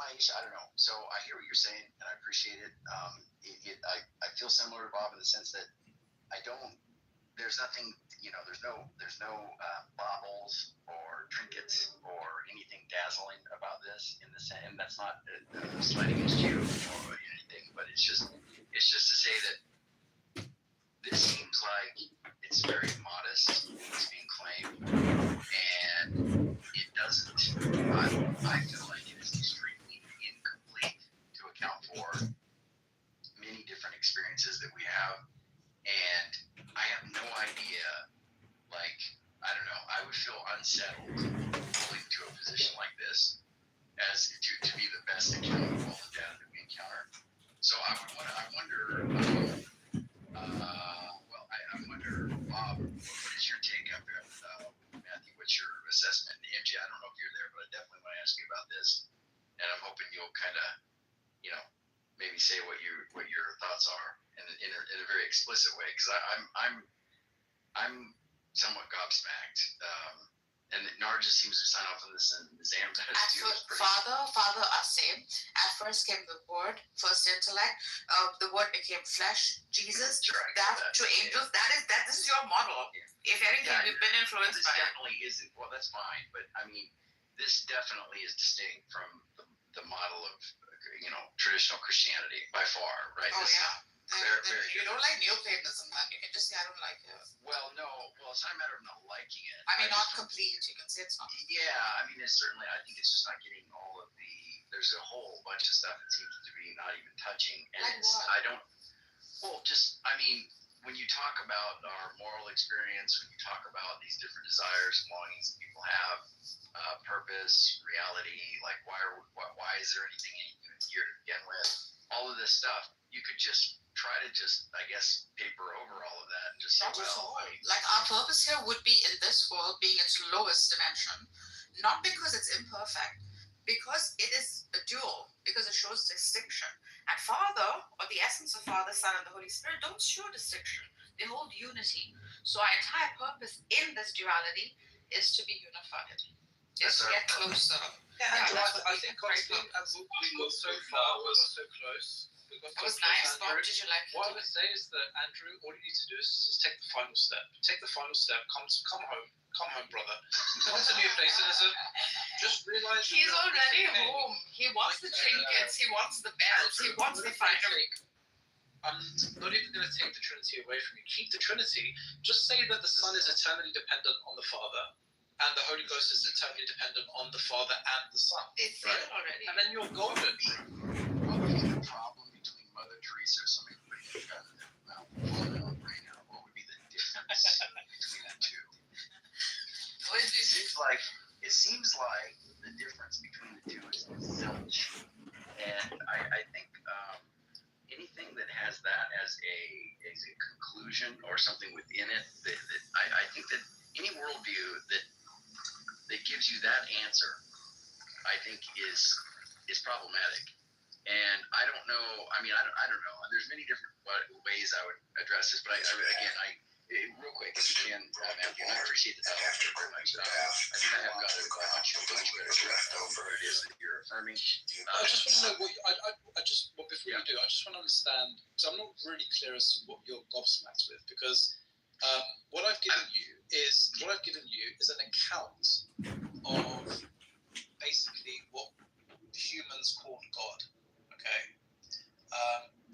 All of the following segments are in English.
I don't know. So I hear what you're saying, and I appreciate it. I feel similar to Bob in the sense that I don't. There's nothing, there's no baubles or trinkets or anything dazzling about this in the sense, and that's not a slight against you or anything, but it's just to say that this seems like it's very modest. It's being claimed, and it doesn't. I feel like it is extremely incomplete to account for many different experiences that we have, and I have no idea. Like, I don't know. I would feel unsettled going to a position like this as to be the best account of all the data that we encounter. So I wonder. I wonder, Bob, what is your take up there? Matthew, what's your assessment? MJ, I don't know if you're there, but I definitely want to ask you about this, and I'm hoping you'll kind of, maybe say what your thoughts are in a very explicit way, because I'm somewhat gobsmacked. And Narja seems to sign off on this, and Zam does too. Father are same. At first came the word, first intellect. The word became flesh, Jesus. Right. That to angels. This is your model. Yeah. If anything, we've been influenced by. This definitely isn't. Well, that's fine, but I mean, this definitely is distinct from the model of traditional Christianity by far, right? Oh, this yeah. Very you don't like Neoplatonism, then you can just say I don't like it. Well, no. Well, it's not a matter of not liking it. I mean, not complete. You can say it's not. Yeah, I mean, it's certainly. I think it's just not getting all of the. There's a whole bunch of stuff that seems to be not even touching, and like what? I don't. Well, just I mean, when you talk about our moral experience, when you talk about these different desires and longings that people have, purpose, reality, like why is there anything here to begin with? All of this stuff, you could just try to I guess, paper over all of that and just say, like our purpose here would be in this world being its lowest dimension, not because it's imperfect, because it is a dual, because it shows distinction. And Father, or the essence of Father, Son, and the Holy Spirit, don't show distinction. They hold unity. So our entire purpose in this duality is to be unified, is to get closer. Yeah, I think honestly, we got so far, we got so close. That was nice, Bob. Did you like it? What I would say is that, Andrew, all you need to do is just take the final step. Take the final step. Come home, brother. Come to Neoplatonism. Just realize he's already home. He wants the trinkets. He wants the bells. He wants the finery. I'm not even going to take the Trinity away from you. Keep the Trinity. Just say that the Son is eternally dependent on the Father, and the Holy Ghost is eternally dependent on the Father and the Son. It's right already. And then you're golden. What would be the problem between Mother Teresa or somebody putting it out of their mouth right now? What would be the difference between the two? It seems like the difference between the two is zilch, and I think anything that has that as a conclusion or something within it, that I think that any worldview that gives you that answer, I think is problematic. And I don't know. I mean, I don't know. There's many different ways I would address this, but real quick, if you can, Matthew, and I appreciate the dialogue very much. I think I have got a much better grasp of what it is that you're affirming. I just want to know before you do, I just want to understand, because I'm not really clear as to what you're gobsmacked with, because what I've given you is an account of basically what humans call God. Okay,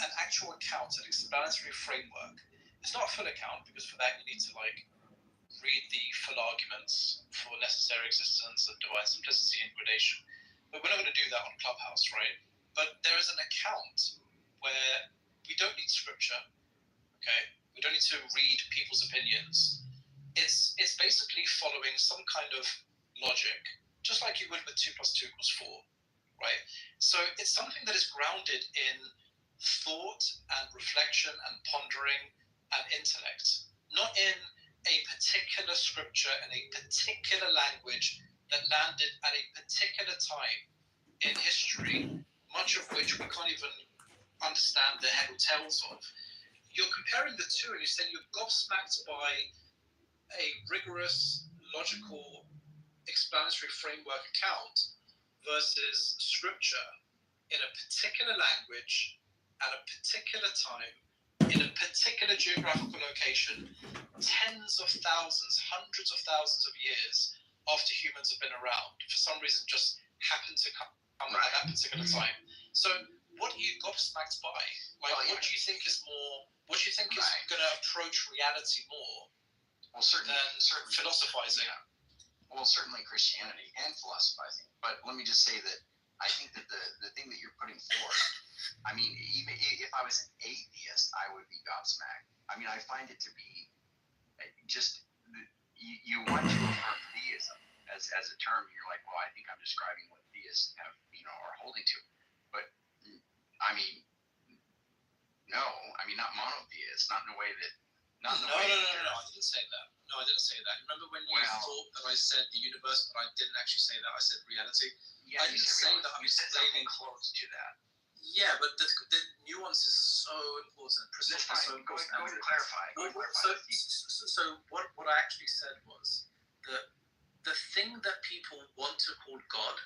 an actual account, an explanatory framework. It's not a full account, because for that you need to read the full arguments for necessary existence and divine simplicity and gradation. But we're not going to do that on Clubhouse, right? But there is an account where we don't need scripture, okay? We don't need to read people's opinions. It's basically following some kind of logic, just like you would with 2 + 2 = 4, right? So it's something that is grounded in thought and reflection and pondering and intellect, not in a particular scripture and a particular language that landed at a particular time in history, much of which we can't even understand the head or tails of. You're comparing the two, and you're saying you're gobsmacked by a rigorous, logical, explanatory framework account versus scripture in a particular language at a particular time in a particular geographical location tens of thousands, hundreds of thousands of years after humans have been around, for some reason just happened to come at that particular time. So what are you gobsmacked by? Like, what do you think is more, what do you think is going to approach reality more than philosophizing? Yeah. Well, certainly Christianity and philosophizing. But let me just say that I think that the thing that you're putting forward, I mean, even if I was an atheist, I would be gobsmacked. I mean, I find it to be just, you want to affirm theism as a term, and you're like, well, I think I'm describing what theists have, are holding to. But, I mean, no, I mean, not monotheist, not in a way that, not in the way No, I didn't say that. No, I didn't say that. Remember when you thought that I said the universe, but I didn't actually say that. I said reality. Yeah, I didn't say that I'm explaining close to that. Yeah, but the nuance is so important. Precision is so important. Go ahead and clarify. So what I actually said was that the thing that people want to call God,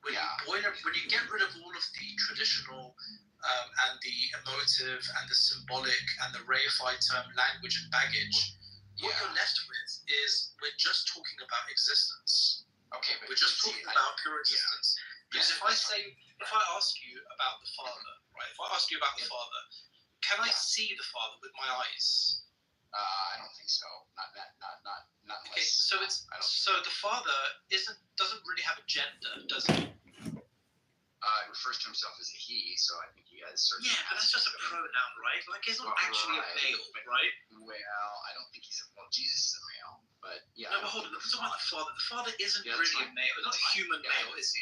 when you get rid of all of the traditional and the emotive and the symbolic and the reified term language and baggage, what you're left with is we're just talking about existence. Okay, but we're just talking about pure existence. Because if I ask you about the Father, right? If I ask you about the Father, can I see the Father with my eyes? I don't think so. Not unless. Okay, so the Father doesn't really have a gender, does he? It refers to himself as a he, so I think he has certain. Yeah, but that's just a pronoun, right? Like he's not actually a male, right? Well, I don't think he's Jesus is a male, but yeah. No, but hold on. Let's talk about the Father. The Father isn't really a male. Not a human male, is he?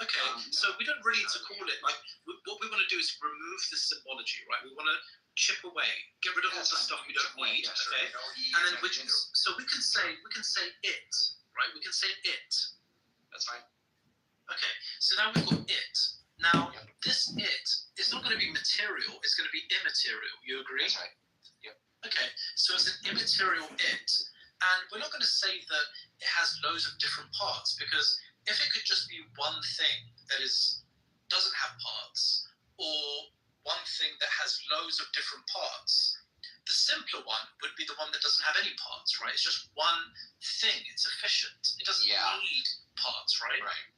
Okay, so we don't really need to call it, like, what we want to do is remove the symbology, right? We want to chip away, get rid of all the stuff we don't need, okay? And then we can say it, right? We can say it. That's fine. Okay, so now we've got it. Now, this it is not going to be material, it's going to be immaterial. You agree? That's right. Yep. Okay, so it's an immaterial it. And we're not going to say that it has loads of different parts, because if it could just be one thing that doesn't have parts, or one thing that has loads of different parts, the simpler one would be the one that doesn't have any parts, right? It's just one thing. It's efficient. It doesn't need parts, right? Right.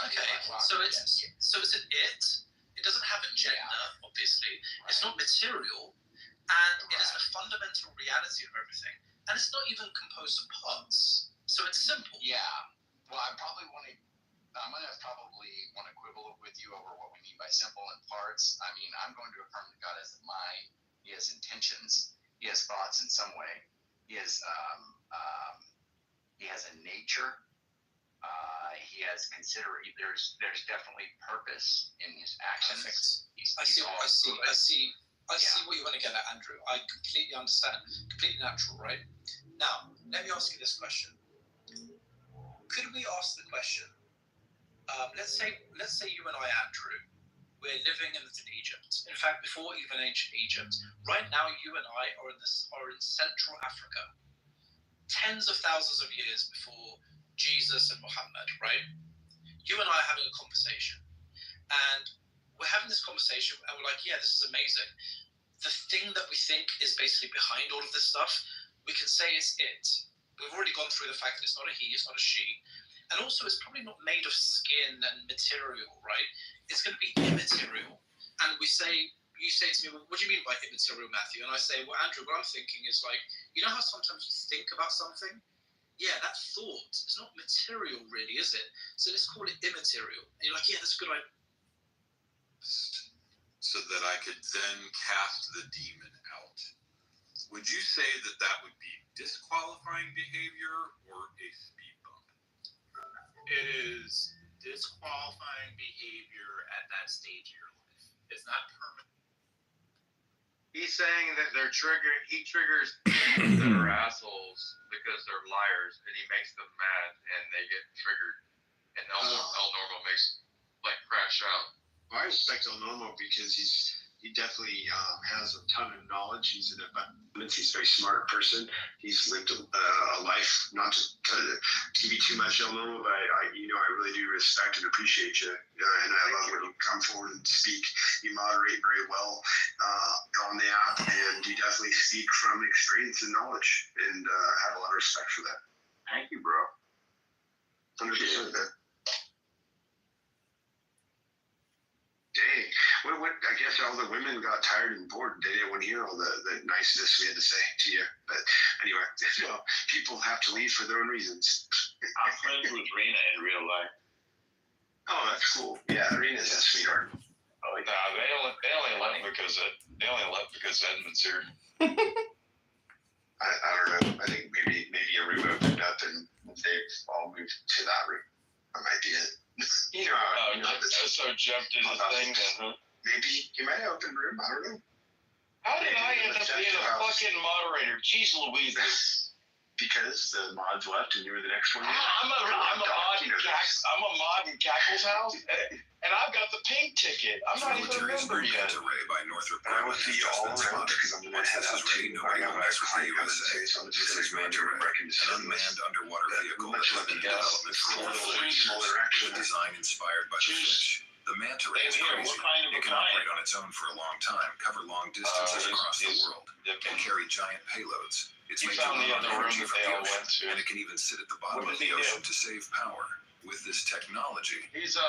Okay. So it's an it. It doesn't have a gender, obviously. Right. It's not material, and it is the fundamental reality of everything. And it's not even composed of parts. So it's simple. Yeah. Well, I'm gonna probably want to quibble with you over what we mean by simple and parts. I mean, I'm going to affirm that God has a mind. He has intentions. He has thoughts in some way. He has a nature. He has there's definitely purpose in his actions. I see what you want to get at, Andrew. I completely understand. Completely natural, right? Now, let me ask you this question. Could we ask the question? Let's say you and I, Andrew, we're living in Egypt. In fact, before even ancient Egypt, right now you and I are in Central Africa, tens of thousands of years before Jesus and Muhammad, right? You and I are having a conversation, and we're having this conversation, and we're like, yeah, this is amazing. The thing that we think is basically behind all of this stuff, we can say it's it. We've already gone through the fact that it's not a he, it's not a she. And also, it's probably not made of skin and material, right? It's going to be immaterial. And you say to me, well, what do you mean by immaterial, Matthew? And I say, well, Andrew, what I'm thinking is like, you know how sometimes you think about something? Yeah, that thought is not material, really, is it? So let's call it immaterial. And you're like, yeah, that's a good idea. So that I could then cast the demon out. Would you say that would be disqualifying behavior or a speed bump? It is disqualifying behavior at that stage of your life. It's not permanent. He's saying that he triggers that are assholes because they're liars, and he makes them mad, and they get triggered, and El Normo makes crash out. I respect El Normo because he's he definitely has a ton of knowledge. He's an abundance. He's a very smart person. He's lived a life, not to give you too much, Elmo, but I really do respect and appreciate you. And I love when you come forward and speak. You moderate very well on the app, and you definitely speak from experience and knowledge. And I have a lot of respect for that. Thank you, bro. 100%, man. Dang. What, I guess all the women got tired and bored. They didn't want to hear all the niceness we had to say to you. But anyway, people have to leave for their own reasons. I'm friends with Rena in real life. Oh, that's cool. Yeah, Rena's a sweetheart. Oh, yeah. Nah, they only left because Edmund's here. I don't know. I think maybe everybody opened up and they've all moved to that room. That might be it. So Jeff did his thing then, huh? Maybe you might have opened room. I don't know. How did I end up being a fucking moderator? Jeez Louise. Because the mods left and you were the next one. I'm a mod in Cackle's house, and I've got the pink ticket. I'm not even a member yet. Ray by Northrop I will Grumman see you has all just been around spotted. because I'm going to head Once out this is ready, to nobody will mess with the USA. This is Manta Ray, an unmanned underwater vehicle that has been in development for over 40 years. A design inspired by the fish. The Manta Ray is crazy. It can operate on its own for a long time, cover long distances across the world, and carry giant payloads. It's made to run on energy from the ocean, and it can even sit at the bottom of the ocean to save power. With this technology, He's a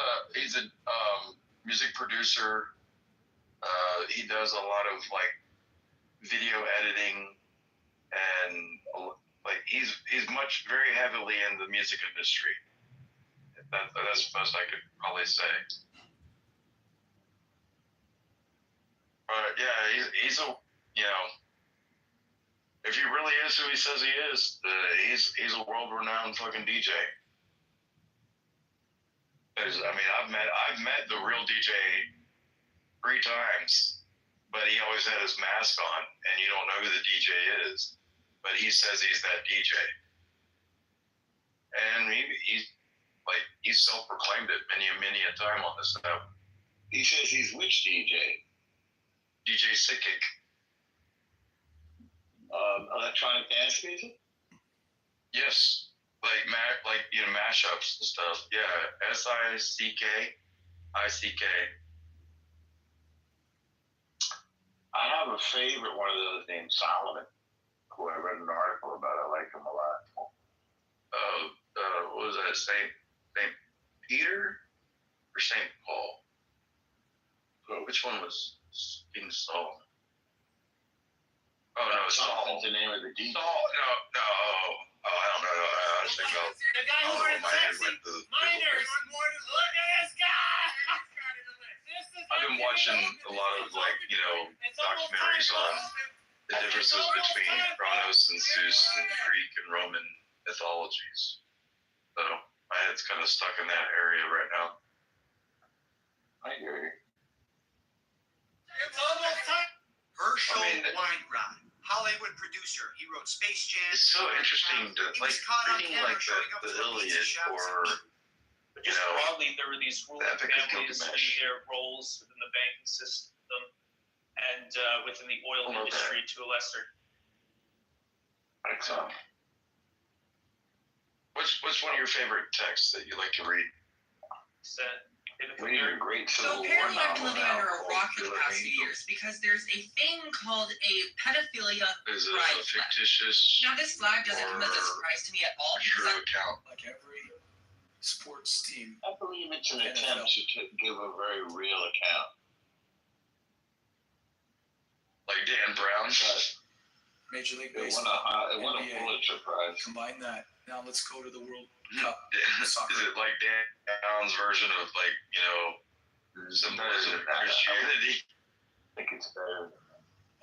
music producer. He does a lot of like video editing, and like he's very heavily in the music industry. That's the best I could probably say. But yeah, he's a if he really is who he says he is, he's a world-renowned fucking DJ. I mean, I've met the real DJ 3 times, but he always had his mask on, and you don't know who the DJ is, but he says he's that DJ, and he's self-proclaimed it many a time on this stuff. He says he's which DJ? DJ Sickick. Electronic dance music? Yes, mashups and stuff. Yeah, SICK. I have a favorite one of those named Solomon, who I read an article about. I like him a lot. What was that? Saint Peter or Saint Paul? Which one was King Solomon? Oh no, Solomon's the name of the DJ. No. Oh, I don't know. I was thinking about. The guy who wore the sexy miners. Look at this guy. I've been watching a lot of documentaries on the differences between Kronos and Zeus and Greek and Roman mythologies. So my head's kind of stuck in that area right now. I hear you. It's almost time. Herschel Weinrod, Hollywood producer. He wrote Space Jam. It's so interesting to reading the Iliad or But just broadly, there were these ruling Epic of families and Gilgamesh. their roles within the banking system and within the oil industry to a lesser. Excellent. What's one of your favorite texts that you like to read? We need a great So Civil War apparently I've been novel living now. under a rock for the past few years because there's a thing called a pedophilia Is it flag. a fictitious Now this flag doesn't come as a surprise to me at all true because account? Like every sports team. I believe it's an attempt to give a very real account. Like Dan Brown? Major League It Baseball. won a NBA. Pulitzer Prize. Combine that. Now let's go to the World Is Cup. Soccer. it like Dan Brown's version of symbolism of Christianity? I think it's better.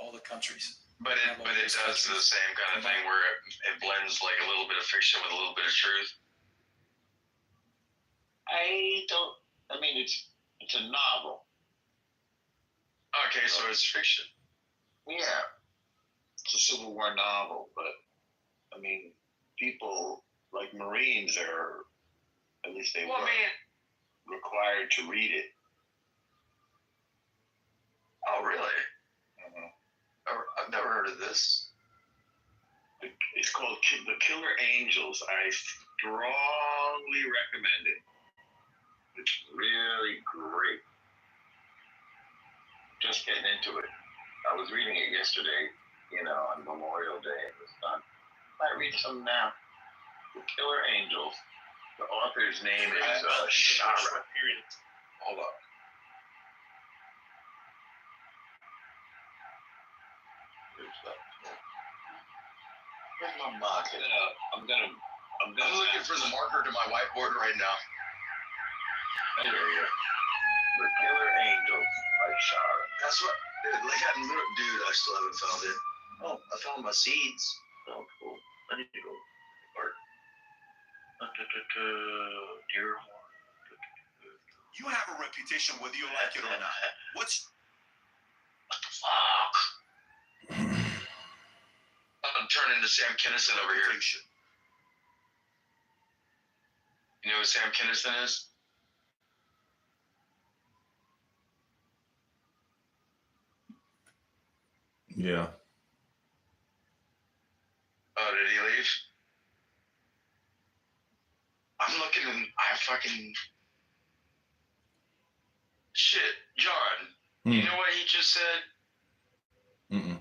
All the countries. But it does the same kind of thing where it blends like a little bit of fiction with a little bit of truth. It's a novel. Okay, so it's fiction. Yeah. It's a Civil War novel, but people like Marines are, at least they Well, were, man. required to read it. Oh, really? this? It's called The Killer Angels. I strongly recommend it. It's really great. Just getting into it. I was reading it yesterday, on Memorial Day. It was fun. I read some now. The Killer Angels. The author's name is Shara. Hold on. Where's my marker? I'm gonna. I'm looking for the marker to my whiteboard right now. There you go. The Killer Angels by Shara. That's what. Like that little dude, I still haven't found it. Oh, I found my seeds. Oh, cool. I need to go. Art. Deer horn. You have a reputation whether you like it or not. What's Fuck. I'm turning to Sam Kinison over here. You know who Sam Kinison is? Yeah. Oh, did he leave? I'm looking and I fucking... Shit, John. You know what he just said? Mm-mm.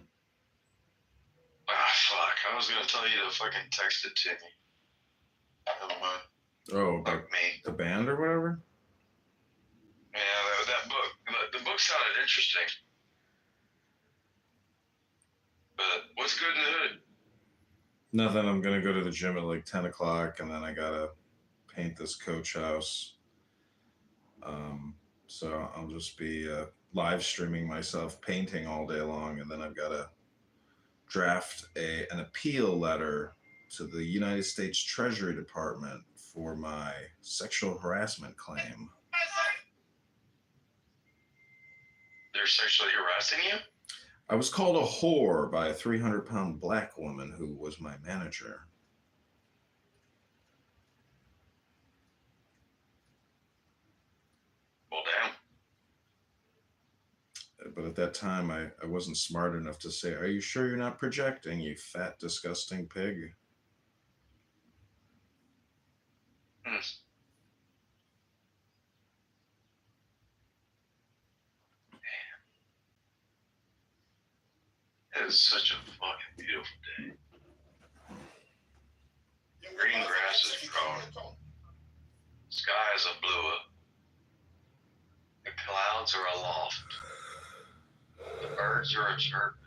Ah, fuck. I was gonna tell you to fucking text it to me. Never mind. Oh, Fuck me. the band or whatever? Yeah, that book. The book sounded interesting. But what's good in the hood? Nothing. I'm going to go to the gym at like 10 o'clock, and then I got to paint this coach house. So I'll just be live streaming myself painting all day long, and then I've got to draft an appeal letter to the United States Treasury Department for my sexual harassment claim. They're sexually harassing you? I was called a whore by a 300-pound black woman who was my manager. Well, damn. But at that time, I wasn't smart enough to say, "Are you sure you're not projecting, you fat, disgusting pig?" It is such a fucking beautiful day. Green grass is growing. Skies are bluer. The clouds are aloft. The birds are a chirping.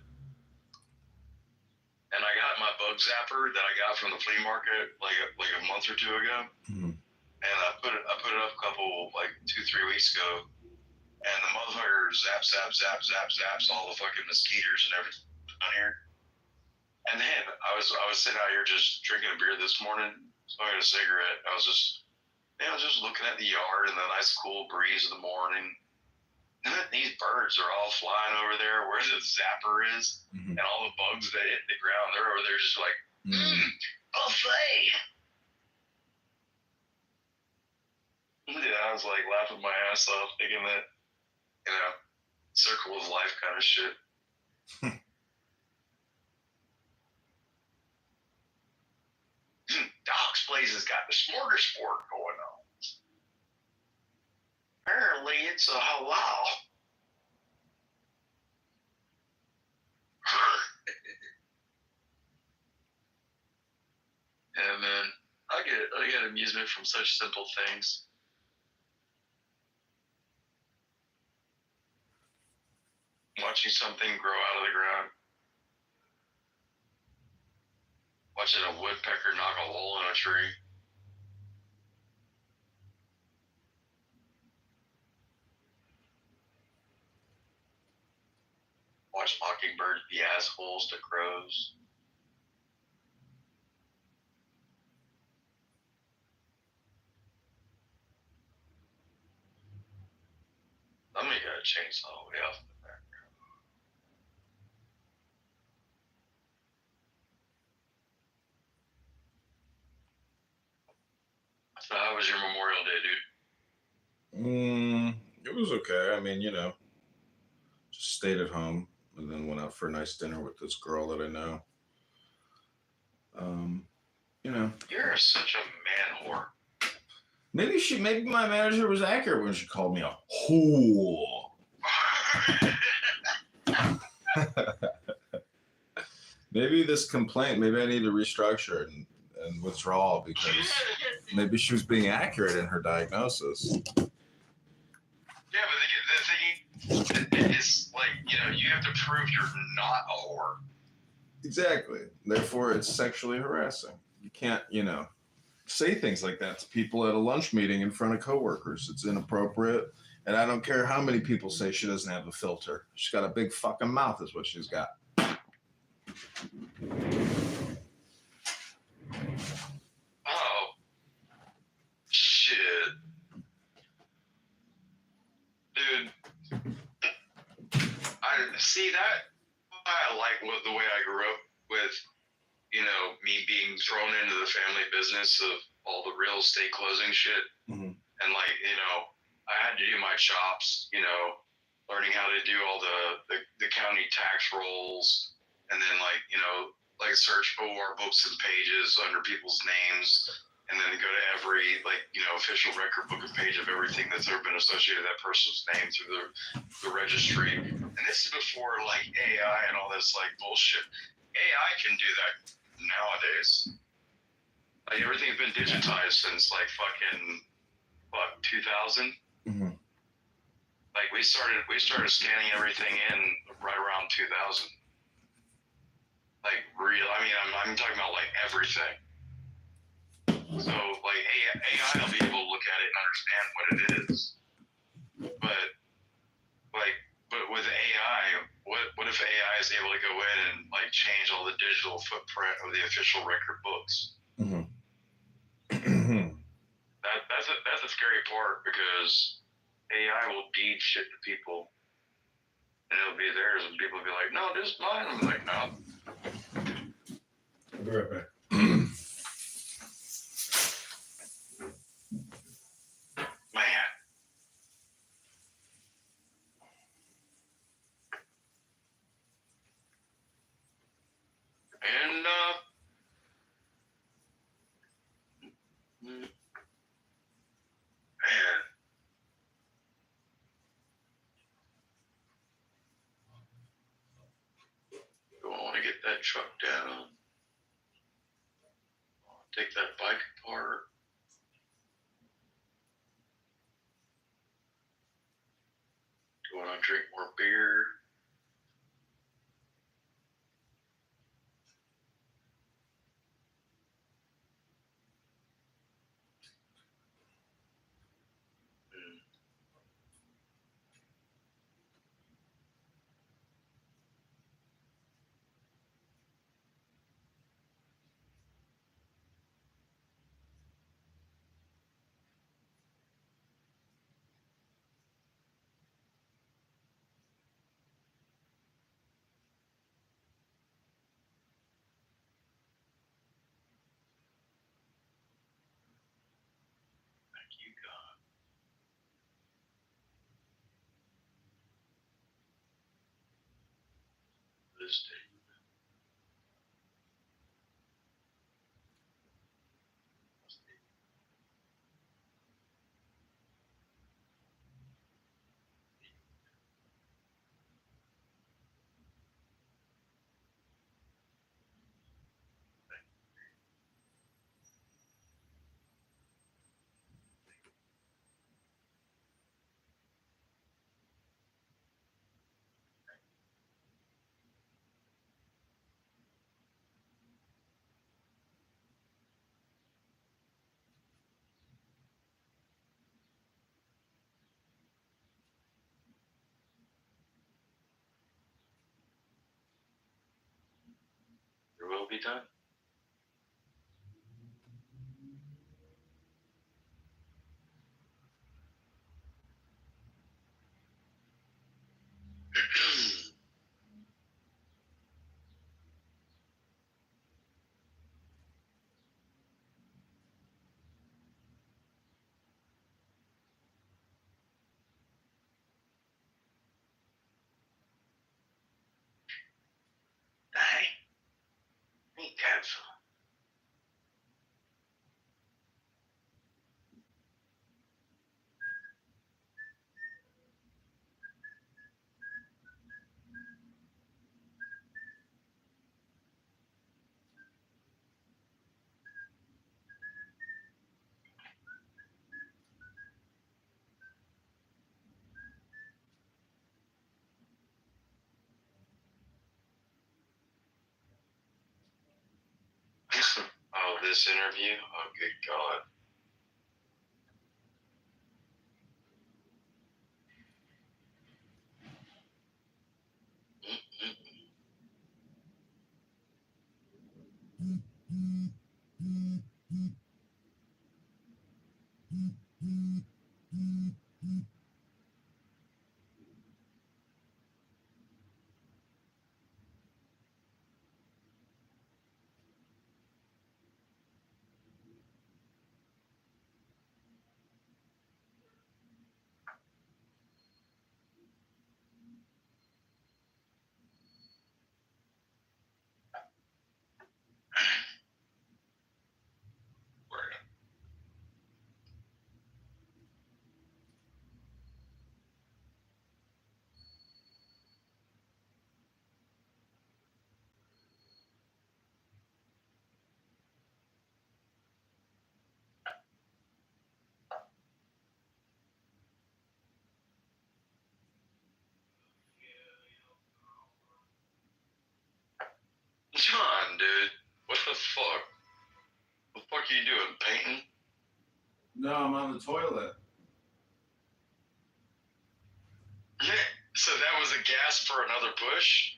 And I got my bug zapper that I got from the flea market like a month or two ago. Mm-hmm. And I put it up a couple, like 2-3 weeks ago. And the motherfucker zaps all the fucking mosquitoes and everything on here. And then I was sitting out here just drinking a beer this morning, smoking a cigarette. I was just looking at the yard and the nice cool breeze of the morning. And then these birds are all flying over there where the zapper is, and all the bugs that hit the ground, they're over there just like, buffet. Yeah, I was like laughing my ass off, thinking that, circle of life kind of shit. Doc's Place has got the smorgasbord going on. Apparently, it's a halal. Yeah, man, I get amusement from such simple things. Watching something grow out of the ground. Watching a woodpecker knock a hole in a tree. Watch mockingbirds be assholes to crows. Somebody got a chainsaw way off in the background. So how was your Memorial Day, dude? It was okay. I mean, just stayed at home. and then went out for a nice dinner with this girl that I know. You know, You're such a man whore. Maybe my manager was accurate when she called me a whore. Maybe this complaint, maybe I need to restructure it and withdraw because maybe she was being accurate in her diagnosis. Yeah, but the thing is, like, you know, you have to prove you're not a whore. Exactly. Therefore, it's sexually harassing. You can't, you know, say things like that to people at a lunch meeting in front of coworkers. It's inappropriate. And I don't care how many people say she doesn't have a filter. She's got a big fucking mouth is what she's got. Oh, shit. Dude, I see that. I like the way I grew up with, you know, me being thrown into the family business of all the real estate closing shit. Mm-hmm. And, like, you know, I had to do my chops, you know, learning how to do all the county tax rolls, and then, like, you know, like search OR books and pages under people's names, and then go to every, like, you know, official record book and page of everything that's ever been associated with that person's name through the registry. And this is before, like, AI and all this, like, bullshit. AI can do that nowadays. Like, everything's been digitized since, like, fucking, what, 2000? Mm-hmm. Like, we started scanning everything in right around 2000. Like, real, I mean, I'm talking about, like, everything. So, like, AI will be able to look at it and understand what it is. But with AI, what if AI is able to go in and, like, change all the digital footprint of the official record books? Mm-hmm. That's a scary part, because AI will deed shit to people, and it'll be theirs, and people will be like, "No, this is mine." I'm like, "No." I'll be right back. Man. And man, do I want to get that truck down? Take that bike apart? Do I want to drink more beer? Thank you, God. This day. Your will be done. Oh, this interview? Oh, good God. John, dude, what the fuck? What the fuck are you doing? Painting? No, I'm on the toilet. Yeah. So that was a gasp for another push?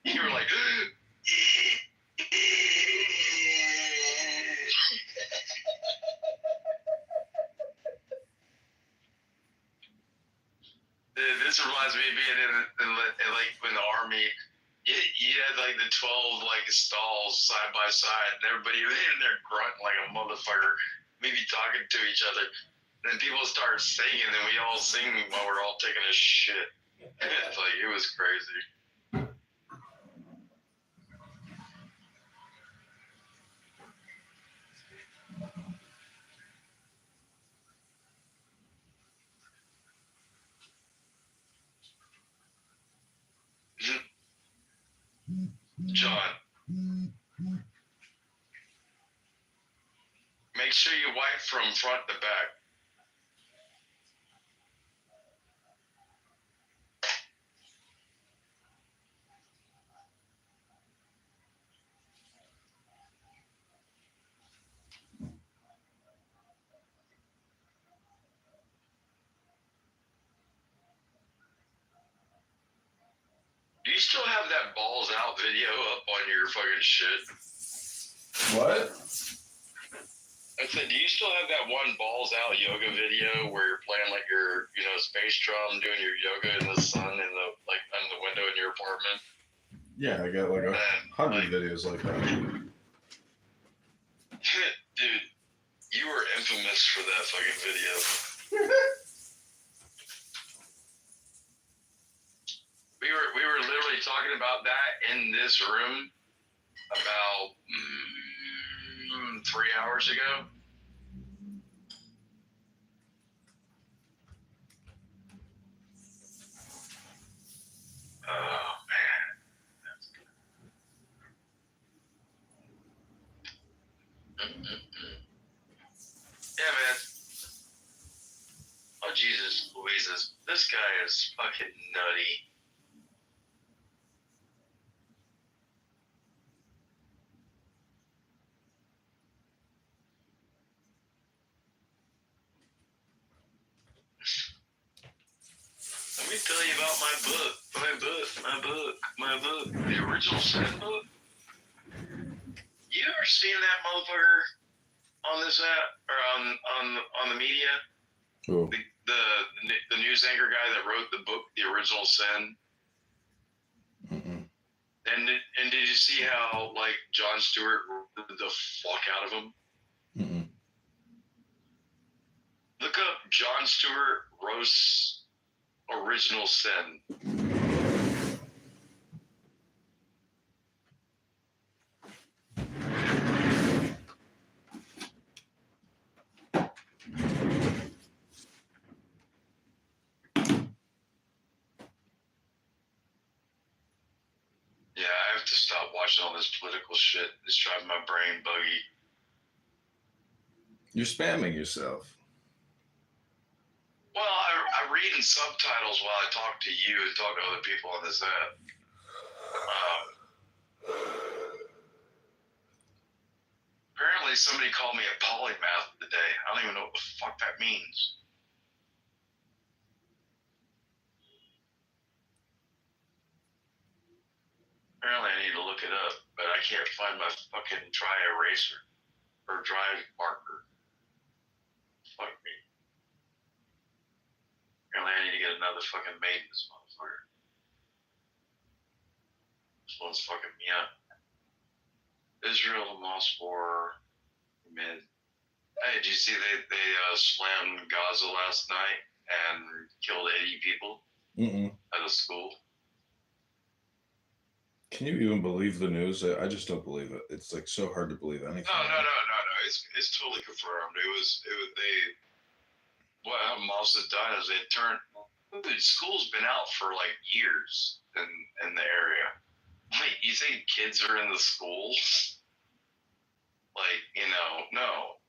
You were like, this reminds me of being in like in the army. You had like the 12 like stalls side by side, and everybody was in there grunting like a motherfucker, maybe talking to each other. Then people start singing, and we all sing while we're all taking a shit. It's like it was crazy. John, make sure you wipe from front to back. Do you still have that balls out video up on your fucking shit? What? I said, do you still have that one balls out yoga video where you're playing like your, space drum, doing your yoga in the sun in the like on the window in your apartment? Yeah, I got like 100 videos like that. Dude, you were infamous for that fucking video. We were literally talking about that in this room about 3 hours ago. Oh man, that's good. Yeah, man. Oh Jesus, Louises, this guy is fucking nutty. Let me tell you about my book. The original Sin book. You ever seen that motherfucker on this app or on the media? Cool. The news anchor guy that wrote the book, The Original Sin. Mm-mm. And did you see how like Jon Stewart roasted the fuck out of him? Mm-mm. Look up Jon Stewart roasts Original Sin. have to stop watching all this political shit. It's driving my brain buggy. You're spamming yourself. Well, I read in subtitles while I talk to you and talk to other people on this app. Apparently somebody called me a polymath today. I don't even know what the fuck that means. Apparently I need to look it up, but I can't find my fucking dry eraser or dry marker. Fuck me. Apparently I need to get another fucking mate in this motherfucker. This one's fucking me up. Israel, Hamas war, mid. Hey, did you see they slammed Gaza last night and killed 80 people at a school? Can you even believe the news? I just don't believe it. It's like so hard to believe anything. No. It's totally confirmed. What Hamas has done is they turned. The school's been out for like years in the area. Wait, you think kids are in the school? Like, no.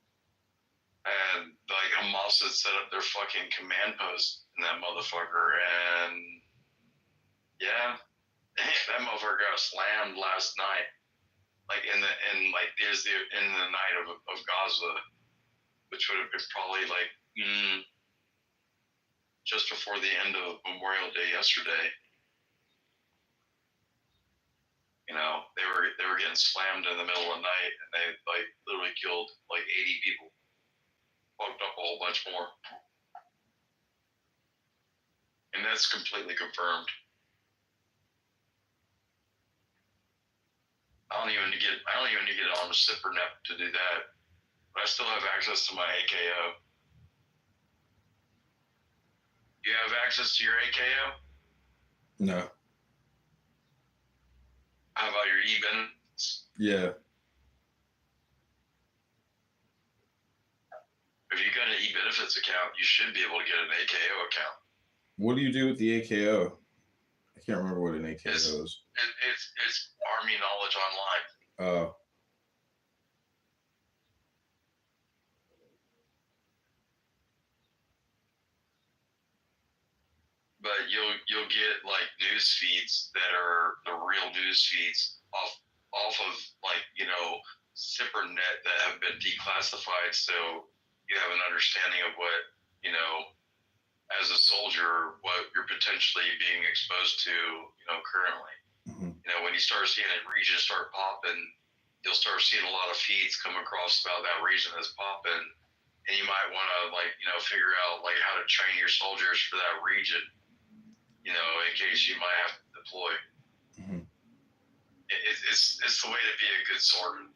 And like Hamas had set up their fucking command post in that motherfucker, and yeah, that motherfucker got slammed last night. Like in the night of Gaza, which would have been probably like just before the end of Memorial Day yesterday. They were getting slammed in the middle of the night, and they like literally killed like 80 people, fucked up a whole bunch more, and that's completely confirmed. I don't even need to get on the SIPRNet to do that, but I still have access to my AKO. You have access to your AKO? No. How about your e-benefits? Yeah. If you got an e-benefits account, you should be able to get an AKO account. What do you do with the AKO? I can't remember what an AKO is. It's Army Knowledge Online. Oh. But you'll get like news feeds that are the real news feeds off of like SIPRNet that have been declassified, so you have an understanding of what as a soldier what you're potentially being exposed to currently. When you start seeing a region start popping, you'll start seeing a lot of feeds come across about that region that's popping, and you might want to figure out like how to train your soldiers for that region. In case you might have to deploy. It's the way to be a good swordman.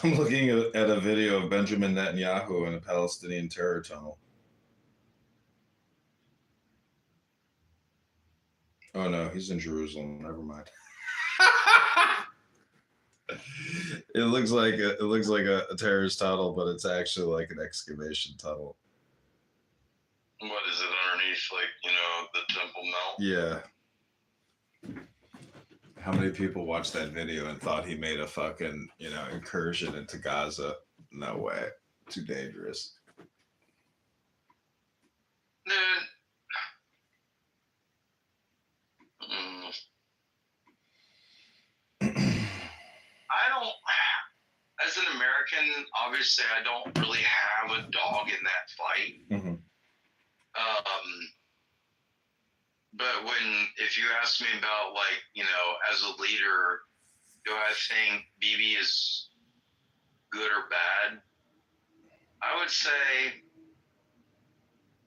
I'm looking at a video of Benjamin Netanyahu in a Palestinian terror tunnel. Oh no, he's in Jerusalem. Never mind. It looks like a terrorist tunnel, but it's actually like an excavation tunnel. What is it underneath, the Temple Mount? Yeah. How many people watched that video and thought he made a fucking, incursion into Gaza? No way. Too dangerous. Dude. I don't, as an American, obviously I don't really have a dog in that fight. But if you ask me about as a leader, do I think Bibi is good or bad? I would say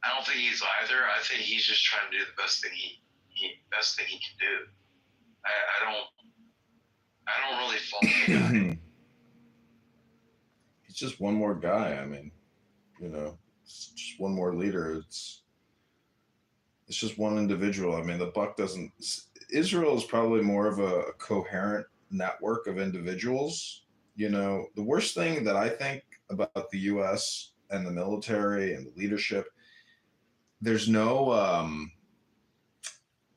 I don't think he's either. I think he's just trying to do the best thing he can do. I don't really follow the guy. He's just one more guy. I mean, it's just one more leader. It's just one individual. I mean, the buck doesn't. Israel is probably more of a coherent network of individuals. The worst thing that I think about the U.S. and the military and the leadership, there's no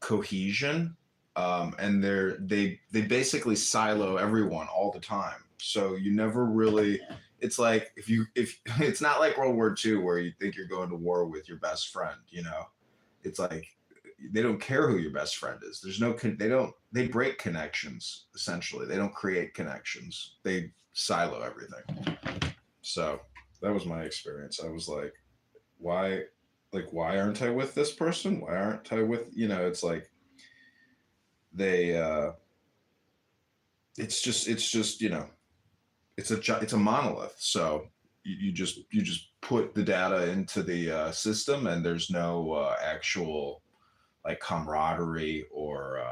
cohesion, and they basically silo everyone all the time. So you never really. It's like if it's not like World War II where you think you're going to war with your best friend. You know, it's like they don't care who your best friend is. There's no they break connections essentially. They don't create connections. They silo everything. So that was my experience. I was like, why aren't I with this person? Why aren't I with, it's like they it's just it's a monolith. So you just put the data into the system, and there's no actual like camaraderie or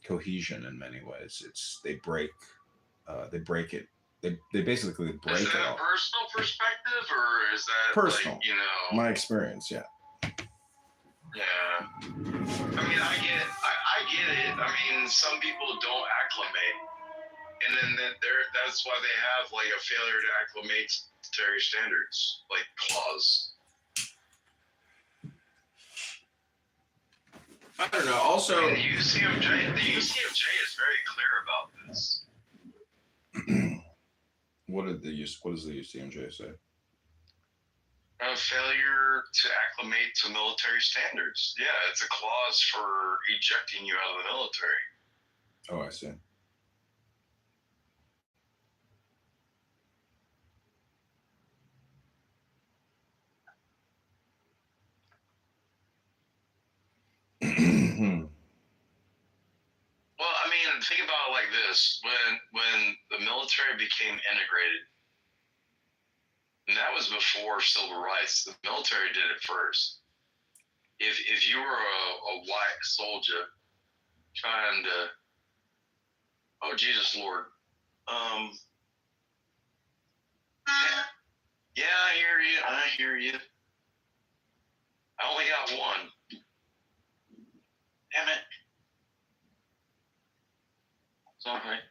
cohesion in many ways. They break it. They basically break is it that all. a personal perspective, or is that Personal. like, you know, My experience, yeah. Yeah. I mean, I get it. I mean, some people don't acclimate, and then that's why they have like a failure to acclimate to standards, like clause. I don't know. Also, I mean, the UCMJ is very clear about this. what does the UCMJ say? A failure to acclimate to military standards. Yeah, it's a clause for ejecting you out of the military. Oh, I see. Well, I mean, think about it like this: when the military became integrated, and that was before civil rights. The military did it first. If you were a white soldier trying to, oh Jesus Lord, yeah, I hear you. I only got one. Damn it. It's all right.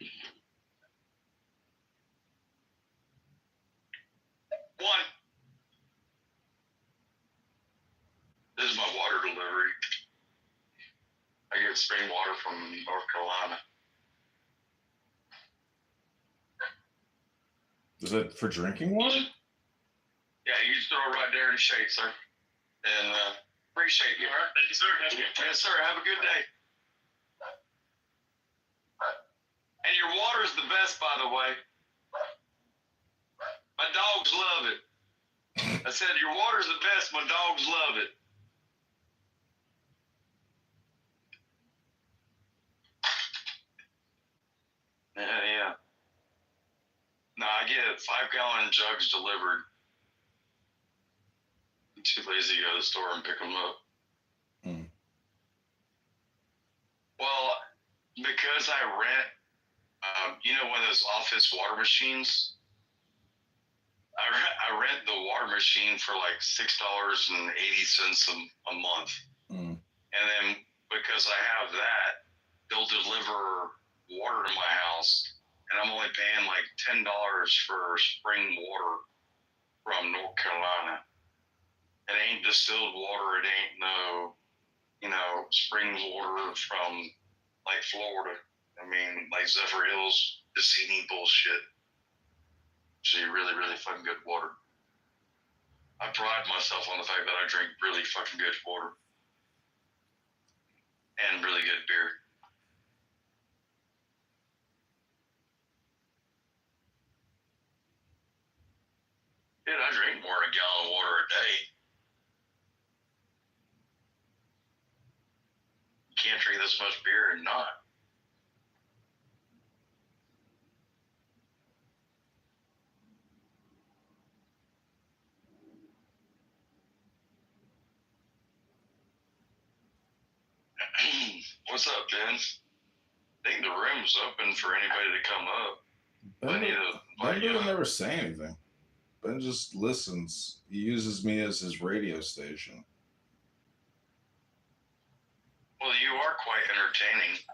One. This is my water delivery. I get spring water from North Carolina. Is it for drinking water? Yeah, you just throw it right there in the shade, sir. And appreciate you. All right, thank you, sir. Yes, sir. Have a good day. And your water is the best, by the way. My dogs love it. I said your water's the best. My dogs love it. Yeah. No, I get 5-gallon jugs delivered. I'm too lazy to go to the store and pick them up. Well, because I rent, one of those office water machines. I rent the water machine for like $6.80 a month, and then because I have that, they'll deliver water to my house, and I'm only paying like $10 for spring water from North Carolina. It ain't distilled water. It ain't no, spring water from like Florida. I mean, like Zephyr Hills, Vicini bullshit. Actually, really, really fucking good water. I pride myself on the fact that I drink really fucking good water and really good beer. Dude, I drink more than a gallon of water a day. You can't drink this much beer and not. What's up, Ben? I think the room's open for anybody to come up. Ben never say anything. Ben just listens. He uses me as his radio station. Well, you are quite entertaining.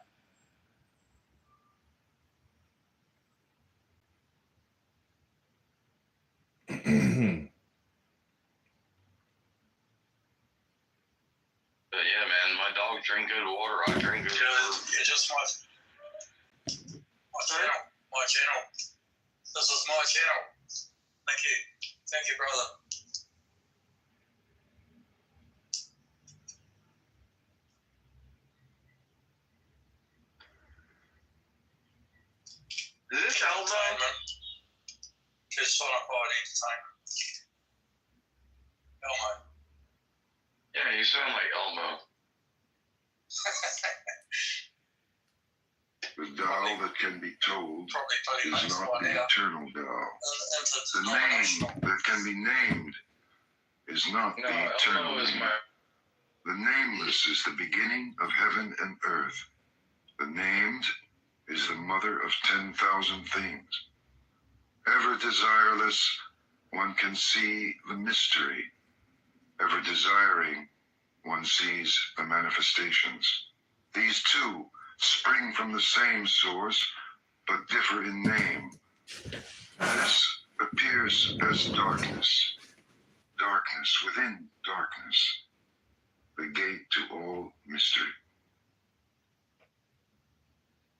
But yeah, man, my dog drink good water. I drink good water. You just watch my channel. My channel. This is my channel. Thank you. Thank you, brother. Is this Elmo? Just on a party entertainment. Elmo. Yeah, you sound like Elmo. The Tao that can be told Probably is not the eternal Tao. The name that can be named is not No, the eternal Elmo is name. my. The nameless is the beginning of heaven and earth. The named is the mother of 10,000 things. Ever desireless, one can see the mystery. Ever desiring, one sees the manifestations. These two spring from the same source, but differ in name. This appears as darkness. Darkness within darkness. The gate to all mystery.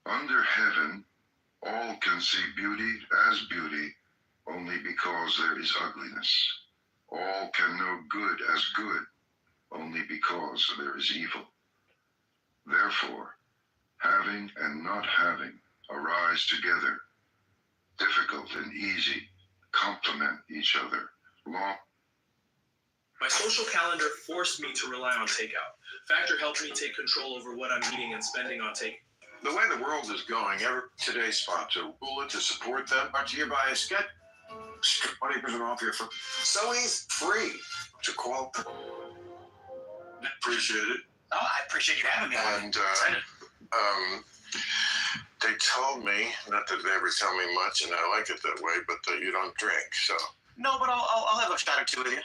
Under heaven, all can see beauty as beauty only because there is ugliness. All can know good as good only because there is evil. Therefore, having and not having arise together. Difficult and easy complement each other. Law. My social calendar forced me to rely on takeout. Factor helped me take control over what I'm eating and spending on takeout. The way the world is going, today's sponsor, Ula, to support them, are to hereby get 20% off your first. Zoe's free to call. Appreciate it. Oh, I appreciate you having me. And they told me, not that they ever tell me much, and I like it that way, but that you don't drink, so. No, but I'll have a shot or two with you.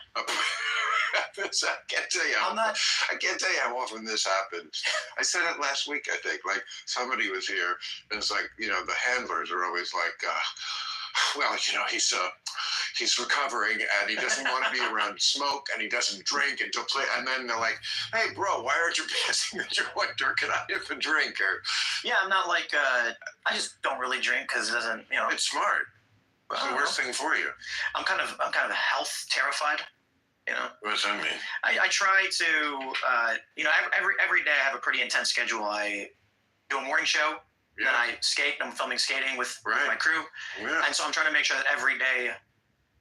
I can't tell you. I can't tell you how often this happens. I said it last week, I think. Like, somebody was here, and it's like, you know, the handlers are always like, well, you know, he's recovering, and he doesn't want to be around smoke, and he doesn't drink until play. And then they're like, hey, bro, why aren't you passing the joint, or can I have a drink? Or Yeah, I'm not like, I just don't really drink because it doesn't, you know. it's smart. It's the worst thing for you. I'm kind of health terrified. You know, What does that mean? I try to, you know, every day I have a pretty intense schedule. I do a morning show, then I skate. I'm filming skating with my crew, Yeah. and so I'm trying to make sure that every day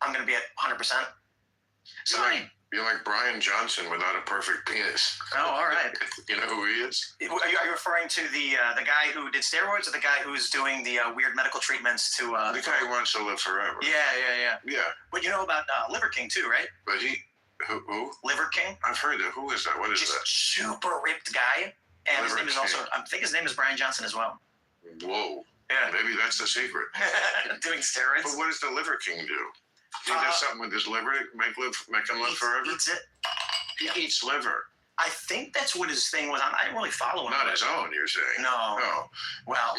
I'm going to be at 100%. So You're like Brian Johnson without a perfect penis. Oh, all right. You know who he is? Are you referring to the guy who did steroids, or the guy who's doing the weird medical treatments to? The guy who wants to live forever. Yeah. Yeah. But you know about Liver King too, right? But who? Liver King. I've heard that. Who is that? What is Just that? super ripped guy, and his Liver name is King. also. I think his name is Brian Johnson as well. Whoa. Yeah. Maybe that's the secret. Doing steroids. But what does the Liver King do? He does something with his liver to make him live forever? Eats it. He eats liver. I think that's what his thing was. I didn't really follow him. Not his own, you're saying? No. Oh. Well,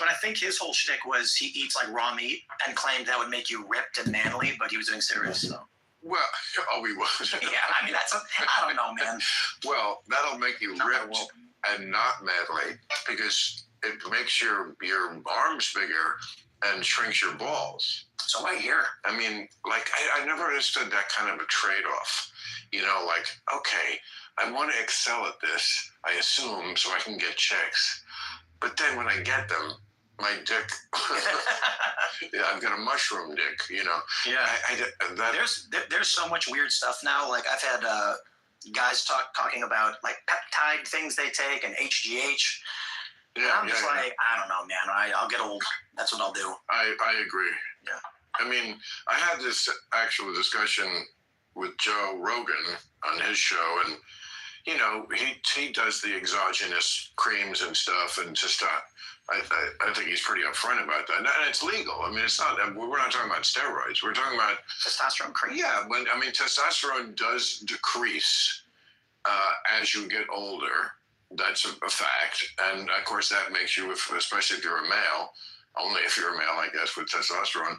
but I think his whole shtick was he eats like raw meat and claimed that would make you ripped and manly, but he was doing steroids. So. Well, he was. Yeah, I mean, I don't know, man. Well, that'll make you ripped and not manly because it makes your arms bigger and shrinks your balls. So I hear. I mean, like, I never understood that kind of a trade-off. You know, like, okay, I want to excel at this, I assume, so I can get chicks. But then when I get them, my dick, I've got a mushroom dick, you know. Yeah. There's so much weird stuff now. Like, I've had guys talking about, like, peptide things they take and HGH. Yeah, I'm just like, I don't know, man. I'll get old. That's what I'll do. I agree. Yeah. I mean, I had this actual discussion with Joe Rogan on his show, and you know, he does the exogenous creams and stuff, and just I think he's pretty upfront about that, and it's legal. I mean, it's not. We're not talking about steroids. We're talking about testosterone cream. Yeah, but I mean, testosterone does decrease as you get older. That's a fact, and of course that makes you, especially if you're a male, only if you're a male, I guess, with testosterone,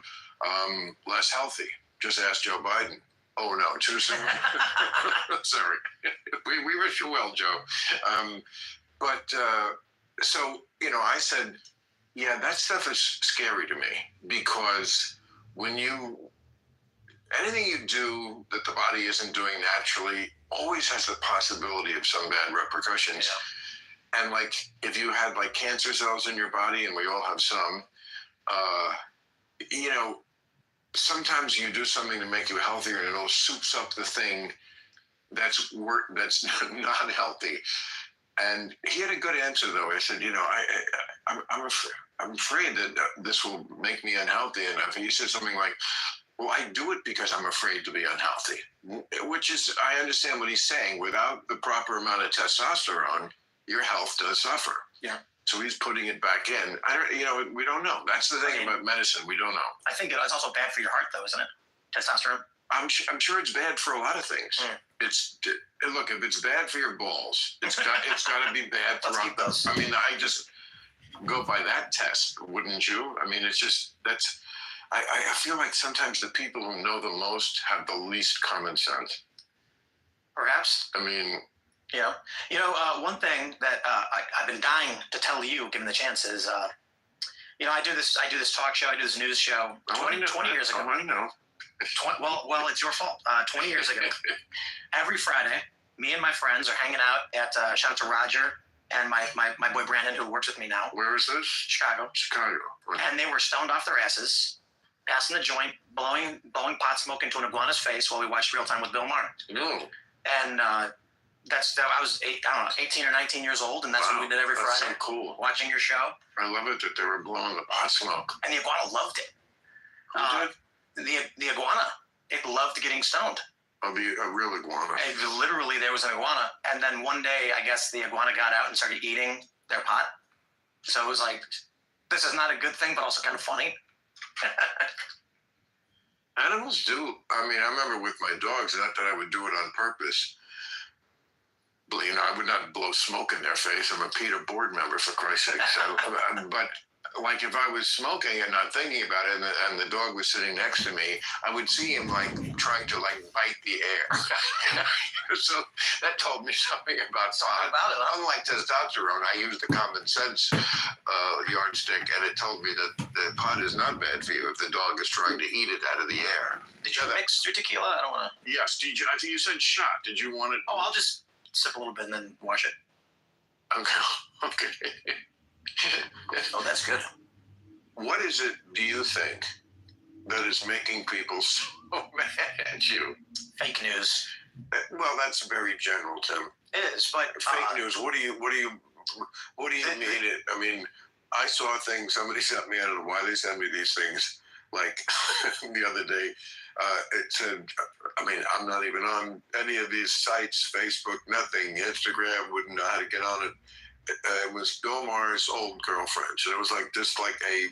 less healthy. Just ask Joe Biden. Oh no, too soon. Sorry, we we wish you well, Joe. So, I said, yeah, that stuff is scary to me because anything you do that the body isn't doing naturally always has the possibility of some bad repercussions. Yeah. And like, if you had like cancer cells in your body, and we all have some, sometimes you do something to make you healthier and it soups up the thing that's not healthy. And he had a good answer though. I said, I'm afraid that this will make me unhealthy. And he said something like, well, I do it because I'm afraid to be unhealthy, which is, I understand what he's saying. Without the proper amount of testosterone, your health does suffer. Yeah. So he's putting it back in. We don't know. That's the thing about medicine. We don't know. I think it's also bad for your heart, though, isn't it? Testosterone. I'm sure it's bad for a lot of things. Look, if it's bad for your balls, it's got to be bad for us. I mean, I just go by that test, wouldn't you? I mean, it's just I feel like sometimes the people who know the most have the least common sense. Perhaps. I mean. Yeah. One thing that I've been dying to tell you, given the chance, is, I do this talk show, I do this news show 20 years ago. I know. Well, it's your fault. 20 years ago, every Friday, me and my friends are hanging out at, shout out to Roger and my boy Brandon, who works with me now. Where is this? Chicago. And they were stoned off their asses, passing the joint, blowing pot smoke into an iguana's face while we watched Real Time with Bill Maher. No. And, I was 18 or 19 years old, and that's what we did every Friday. That's so cool. Watching your show. I love it that they were blowing the pot smoke. And the iguana loved it. Who did? The iguana. It loved getting stoned. A real iguana. And literally, there was an iguana, and then one day, I guess the iguana got out and started eating their pot. So it was like, this is not a good thing, but also kind of funny. Animals do. I mean, I remember with my dogs, not that I would do it on purpose. But, I would not blow smoke in their face. I'm a PETA board member, for Christ's sake. So, but like if I was smoking and not thinking about it, and the dog was sitting next to me, I would see him trying to bite the air. So that told me something about it. Unlike testosterone, I used the common sense yardstick, and it told me that the pot is not bad for you if the dog is trying to eat it out of the air. Did you mix your tequila? I don't want to. Yes. I think you said shot. Did you want it? Oh, I'll just sip a little bit and then wash it. Okay. Oh, that's good. What is it, do you think, that is making people so mad at you? Fake news. Well, that's very general, Tim. It is, but fake news. What do you mean? It? I mean, I saw things. Somebody sent me. I don't know why they send me these things. Like the other day, it said, I mean, I'm not even on any of these sites, Facebook, nothing, Instagram, wouldn't know how to get on it. It was Bill Maher's old girlfriends. And it was just like a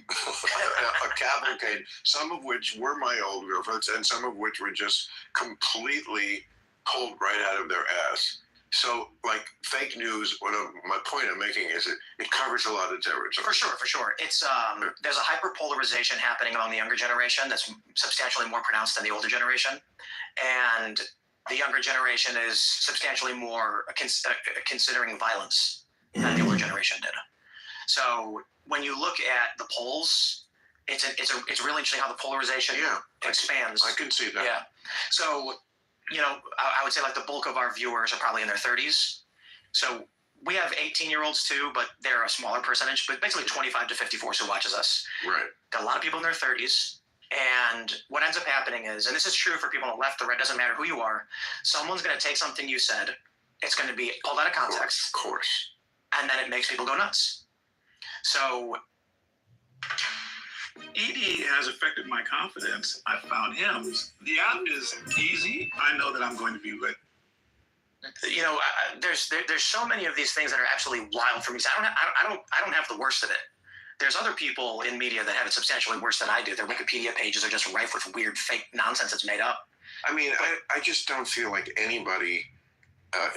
cavalcade, some of which were my old girlfriends and some of which were just completely pulled right out of their ass. So, fake news, my point I'm making is it covers a lot of territory. For sure. It's there's a hyperpolarization happening among the younger generation that's substantially more pronounced than the older generation. And the younger generation is substantially more considering violence than the older generation did. So when you look at the polls, it's really interesting how the polarization expands. I can see that. Yeah. So, I would say the bulk of our viewers are probably in their 30s. So we have 18-year-olds too, but they're a smaller percentage, but basically 25 to 54 who watches us. Right. Got a lot of people in their 30s. And what ends up happening is, and this is true for people on the left, the right, doesn't matter who you are, someone's going to take something you said, it's going to be pulled out of context. Of course. And then it makes people go nuts. So ED has affected my confidence. I found him. The app is easy. I know that I'm going to be good. There's so many of these things that are absolutely wild for me. So I don't have the worst of it. There's other people in media that have it substantially worse than I do. Their Wikipedia pages are just rife with weird, fake nonsense that's made up. I mean, I just don't feel like anybody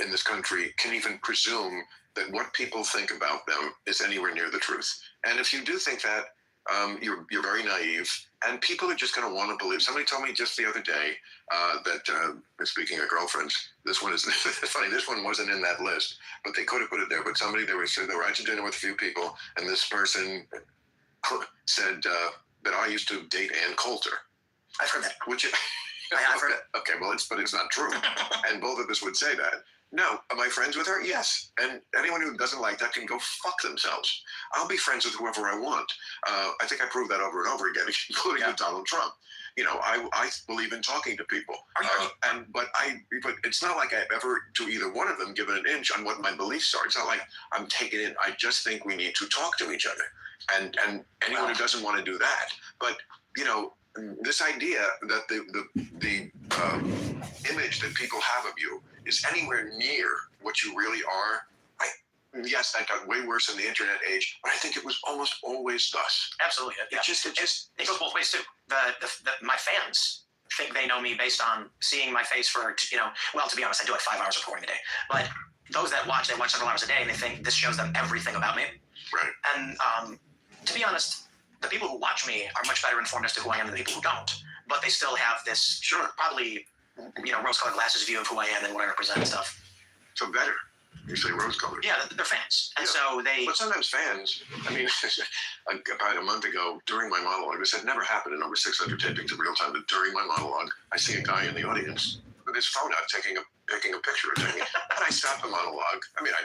in this country can even presume that what people think about them is anywhere near the truth. And if you do think that, You're very naive, and people are just going to want to believe. Somebody told me just the other day that, speaking of girlfriends, this one is it's funny. This one wasn't in that list, but they could have put it there. But they were out to dinner with a few people, and this person said that I used to date Ann Coulter. I've heard that. Which I've heard it. Okay, well, it's not true, and both of us would say that. No, am I friends with her? Yes. And anyone who doesn't like that can go fuck themselves. I'll be friends with whoever I want. I think I proved that over and over again, including with Donald Trump. You know, I believe in talking to people. But it's not like I've ever, to either one of them, given an inch on what my beliefs are. It's not like I'm taking it. I just think we need to talk to each other. And anyone who doesn't want to do that. But, you know, this idea that the image that people have of you is anywhere near what you really are, yes, that got way worse in the internet age, but I think it was almost always thus. Absolutely. Yeah. It goes both ways too. My fans think they know me based on seeing my face for, well, to be honest, I do like 5 hours of recording a day. But those that watch, they watch several hours a day, and they think this shows them everything about me. Right. And to be honest, the people who watch me are much better informed as to who I am than the people who don't. But they still have this, probably, rose-colored glasses view of who I am and what I represent and stuff. So better. You say rose-colored. Yeah, they're fans. And so they... But sometimes fans, I mean, about a month ago, during my monologue, this had never happened in over 600 tapings in real time, but during my monologue, I see a guy in the audience with his phone out taking a picture of me. And I stopped the monologue. I mean, I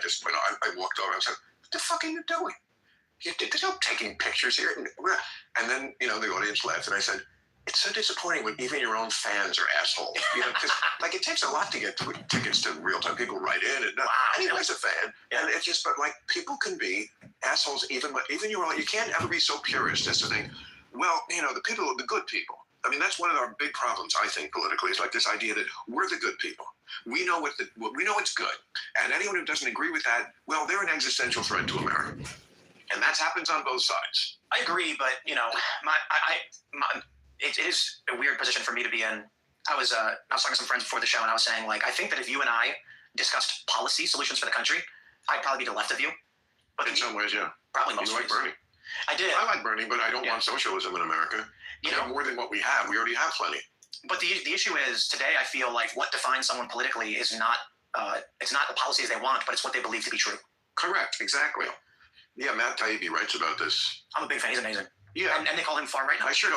walked over and I said, what the fuck are you doing? There's no taking pictures here. And then, the audience laughed, and I said, it's so disappointing when even your own fans are assholes. Because it takes a lot to get tickets to real time. People write in, and anyone's a fan. And it's just, but people can be assholes. Even your own. You can't ever be so purist as to think, well, the good people. I mean, that's one of our big problems, I think, politically. Is this idea that we're the good people. We know we know it's good, and anyone who doesn't agree with that, well, they're an existential threat to America. And that happens on both sides. I agree, but it is a weird position for me to be in. I was talking to some friends before the show, and I was saying, I think that if you and I discussed policy solutions for the country, I'd probably be to the left of you. But in some ways, yeah. Probably most ways. You like Bernie. I did. I like Bernie, but I don't want socialism in America. More than what we have. We already have plenty. But the issue is, today I feel like what defines someone politically is not it's not the policies they want, but it's what they believe to be true. Correct. Exactly. Yeah, Matt Taibbi writes about this. I'm a big fan. He's amazing. Yeah, and they call him far right now. I sure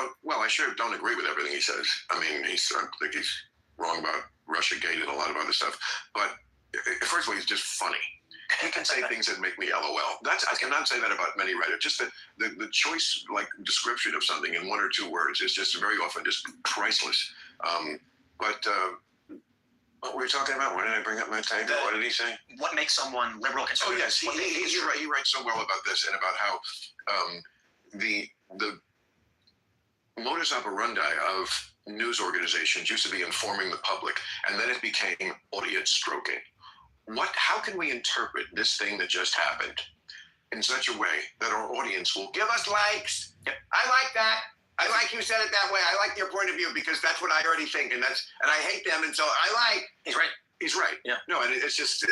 don't agree with everything he says. I mean, I think he's wrong about Russiagate and a lot of other stuff. But first of all, he's just funny. He can say things that make me LOL. I cannot say that about many writers. Just the choice, description of something in 1 or 2 words is just very often just priceless. What were we talking about? Why did I bring up Matt Taibbi? What did he say? What makes someone liberal, conservative? Oh, yes. He writes so well about this and about how the modus operandi of news organizations used to be informing the public, and then it became audience stroking. How can we interpret this thing that just happened in such a way that our audience will give us likes? Yep. I like that. I like you said it that way. I like your point of view because that's what I already think, and I hate them, and so I like. He's right. He's right. Yeah. No, and it's just.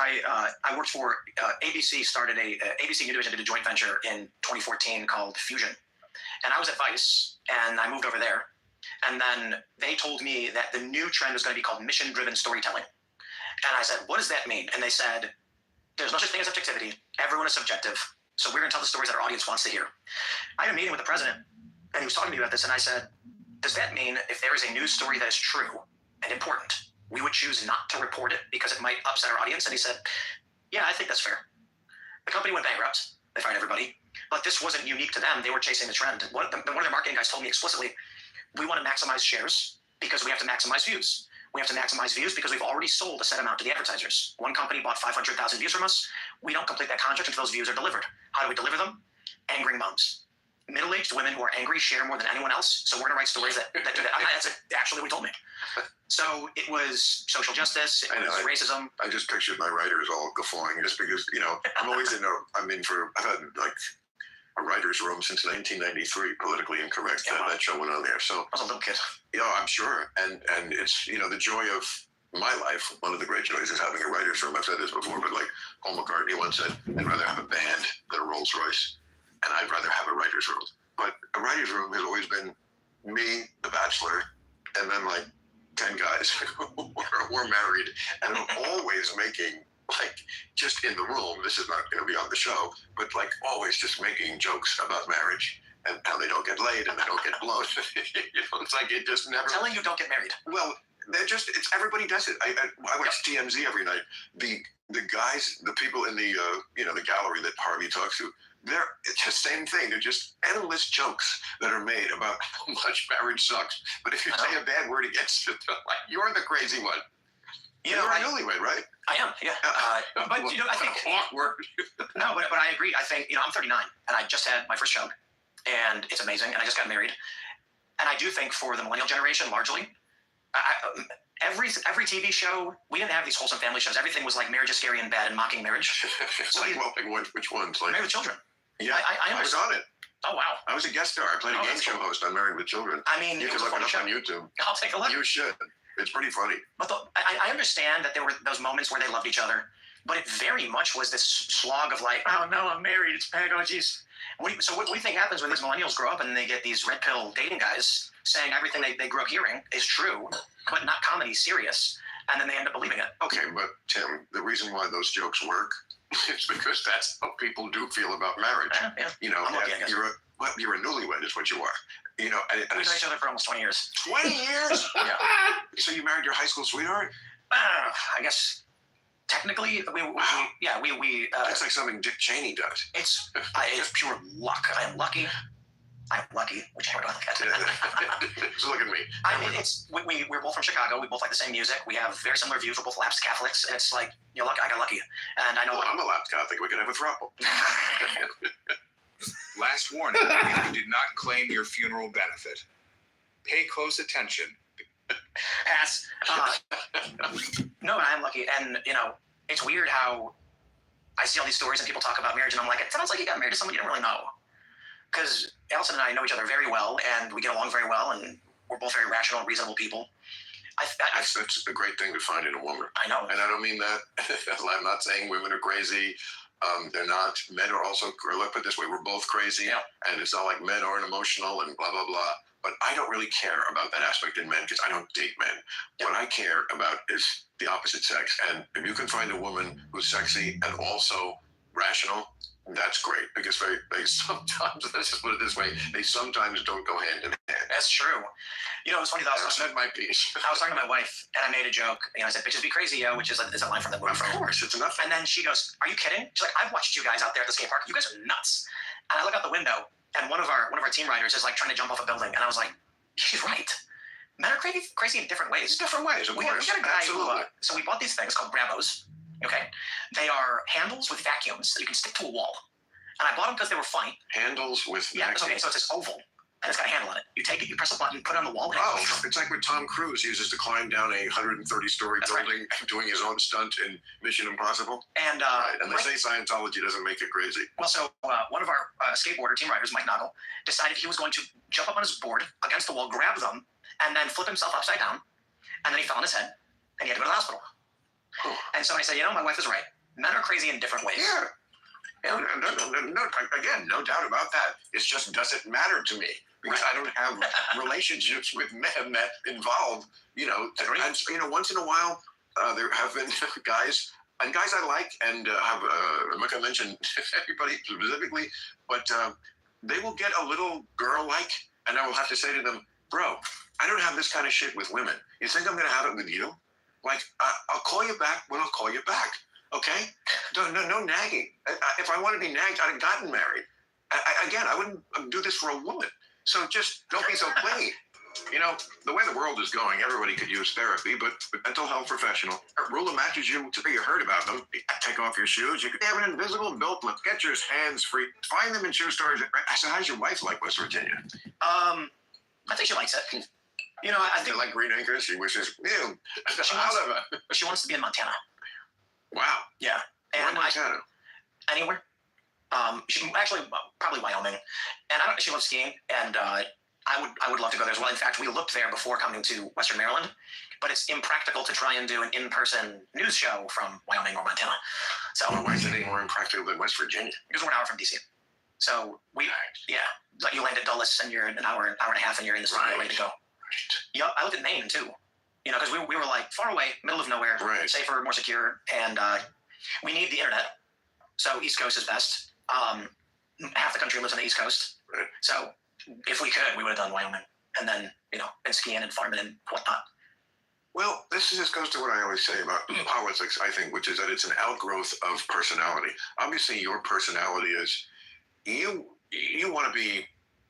I worked for ABC. Started ABC New Division did a joint venture in 2014 called Fusion, and I was at Vice, and I moved over there, and then they told me that the new trend was going to be called mission-driven storytelling, and I said, "What does that mean?" And they said, "There's no such thing as objectivity. Everyone is subjective. So we're going to tell the stories that our audience wants to hear." I had a meeting with the president, and he was talking to me about this, and I said, "Does that mean if there is a news story that is true and important, we would choose not to report it because it might upset our audience?" And he said, "Yeah, I think that's fair." The company went bankrupt. They fired everybody. But this wasn't unique to them. They were chasing the trend. One of their marketing guys told me explicitly, we want to maximize shares because we have to maximize views. We have to maximize views because we've already sold a set amount to the advertisers. One company bought 500,000 views from us. We don't complete that contract until those views are delivered. How do we deliver them? Angry moms. Middle-aged women who are angry share more than anyone else. So we're going to write stories that do that. That's actually what he told me. So it was social justice. It was racism. I just pictured my writers all guffawing just because, I'm always I've had a writer's room since 1993, politically incorrect. That show went on there. So I was a little kid. I'm sure. And it's, the joy of my life. One of the great joys is having a writer's room. I've said this before, but Paul McCartney once said, I'd rather have a band than a Rolls Royce. And I'd rather have a writer's room. but a writer's room has always been me, the Bachelor, and then like 10 guys who were married, and I'm always making, like, just in the room, this is not going to be on the show, but like always just making jokes about marriage and how they don't get laid and they don't get blown. It's like it just never. Telling you don't get married. Well, they're just, it's everybody does it. I watch TMZ every night. The guys, the people in the the gallery that Harvey talks to, it's the same thing. They're just endless jokes that are made about how much marriage sucks. But if you say a bad word against it, like, you're the crazy one. You're a newlywed, right? I am, yeah. But I think awkward. No, but I agree. I think I'm 39 and I just had my first child, and it's amazing. And I just got married, and I do think for the millennial generation, largely, every TV show, we didn't have these wholesome family shows. Everything was like Marriage is Scary and Bad and mocking marriage. It's like, well, which ones? Like Married with Children. Yeah, I was on it. Oh, wow. I was a guest star. I played a game show host on Married with Children. I mean, you can look it up on YouTube. I'll take a look. You should. It's pretty funny. But I understand that there were those moments where they loved each other, but it very much was this slog of like, oh no, I'm married. It's bad. Oh geez. So what do you think happens when these millennials grow up and they get these red pill dating guys saying everything they grew up hearing is true, but not comedy, serious, and then they end up believing it? Okay, but Tim, the reason why those jokes work is because that's how people do feel about marriage. Yeah. I'm lucky, you're a newlywed is what you are. We've known each other for almost 20 years. 20 years? Yeah. So you married your high school sweetheart? I guess technically, we That's like something Dick Cheney does. It's pure luck. I am lucky. I'm lucky, which I don't look at. So look at me. I mean, we're both from Chicago. We both like the same music. We have very similar views. We're both lapsed Catholics. And it's like, I got lucky. And I know. Well, I'm a lapsed Catholic. We could have a throuple. Last warning, if you did not claim your funeral benefit, pay close attention. Pass. No, I am lucky. And, it's weird how I see all these stories and people talk about marriage and I'm like, it sounds like you got married to someone you didn't really know. Because Allison and I know each other very well and we get along very well and we're both very rational and reasonable people. That's a great thing to find in a woman. I know. And I don't mean that. I'm not saying women are crazy. They're not. Men are also, look at it this way, we're both crazy. Yeah. And it's not like men aren't emotional and blah, blah, blah. But I don't really care about that aspect in men because I don't date men. Yeah. What I care about is the opposite sex. And if you can find a woman who's sexy and also rational, that's great because they sometimes, let's just put it this way, they sometimes don't go hand in hand. That's true. It's funny that I said my piece. I was talking to my wife and I made a joke. I said, bitches be crazy, yo, which is a line from the movie. Of course, it's enough. And then she goes, are you kidding? She's like, I've watched you guys out there at the skate park. You guys are nuts. And I look out the window and one of our team riders is like trying to jump off a building. And I was like, she's right. Men are crazy in different ways. Different ways, of course. We got a guy who, so we bought these things called Brabos. Okay. They are handles with vacuums that you can stick to a wall. And I bought them because they were funny. Handles with vacuums? Okay, so it's this oval. And it's got a handle on it. You take it, you press a button, put it on the wall. Oh, it's like what Tom Cruise uses to climb down a 130-story building, doing his own stunt in Mission Impossible. And right. And they say Scientology doesn't make it crazy. Well, so one of our skateboarder team riders, Mike Noggle, decided he was going to jump up on his board against the wall, grab them, and then flip himself upside down. And then he fell on his head, and he had to go to the hospital. Oh. And so I said, my wife is right. Men are crazy in different ways. Yeah. No, again, no doubt about that. It's just doesn't matter to me because I don't have relationships with men that involve, and, once in a while there have been guys I like and I'm not going to mention everybody specifically, but they will get a little girl-like and I will have to say to them, bro, I don't have this kind of shit with women. You think I'm going to have it with you? Like, I'll call you back when I'll call you back. Okay? No nagging. If I wanted to be nagged, I'd have gotten married. I wouldn't do this for a woman. So just don't be so clingy. The way the world is going, everybody could use therapy, but mental health professional. Rule matches you heard about them. Take off your shoes. You could have an invisible belt look. Get your hands free. Find them in shoe stores. So how's your wife like West Virginia? I think she likes it. I think like Green Acres. She wishes, she wants to be in Montana. Wow. Yeah. And Montana? Anywhere. She actually probably Wyoming, and she loves skiing, and I would love to go there as well. In fact, we looked there before coming to Western Maryland, but it's impractical to try and do an in-person news show from Wyoming or Montana. So why is it any more impractical than West Virginia? Because we're an hour from DC. So like you land at Dulles and you're an hour and a half and you're in the city ready to go. Yep, I lived in Maine too. Because we were like far away, middle of nowhere, safer, more secure, and we need the internet. So East Coast is best. Half the country lives on the East Coast. Right. So if we could, we would have done Wyoming, and then been skiing and farming and whatnot. Well, this just goes to what I always say about politics, I think, which is that it's an outgrowth of personality. Obviously, your personality is you want to be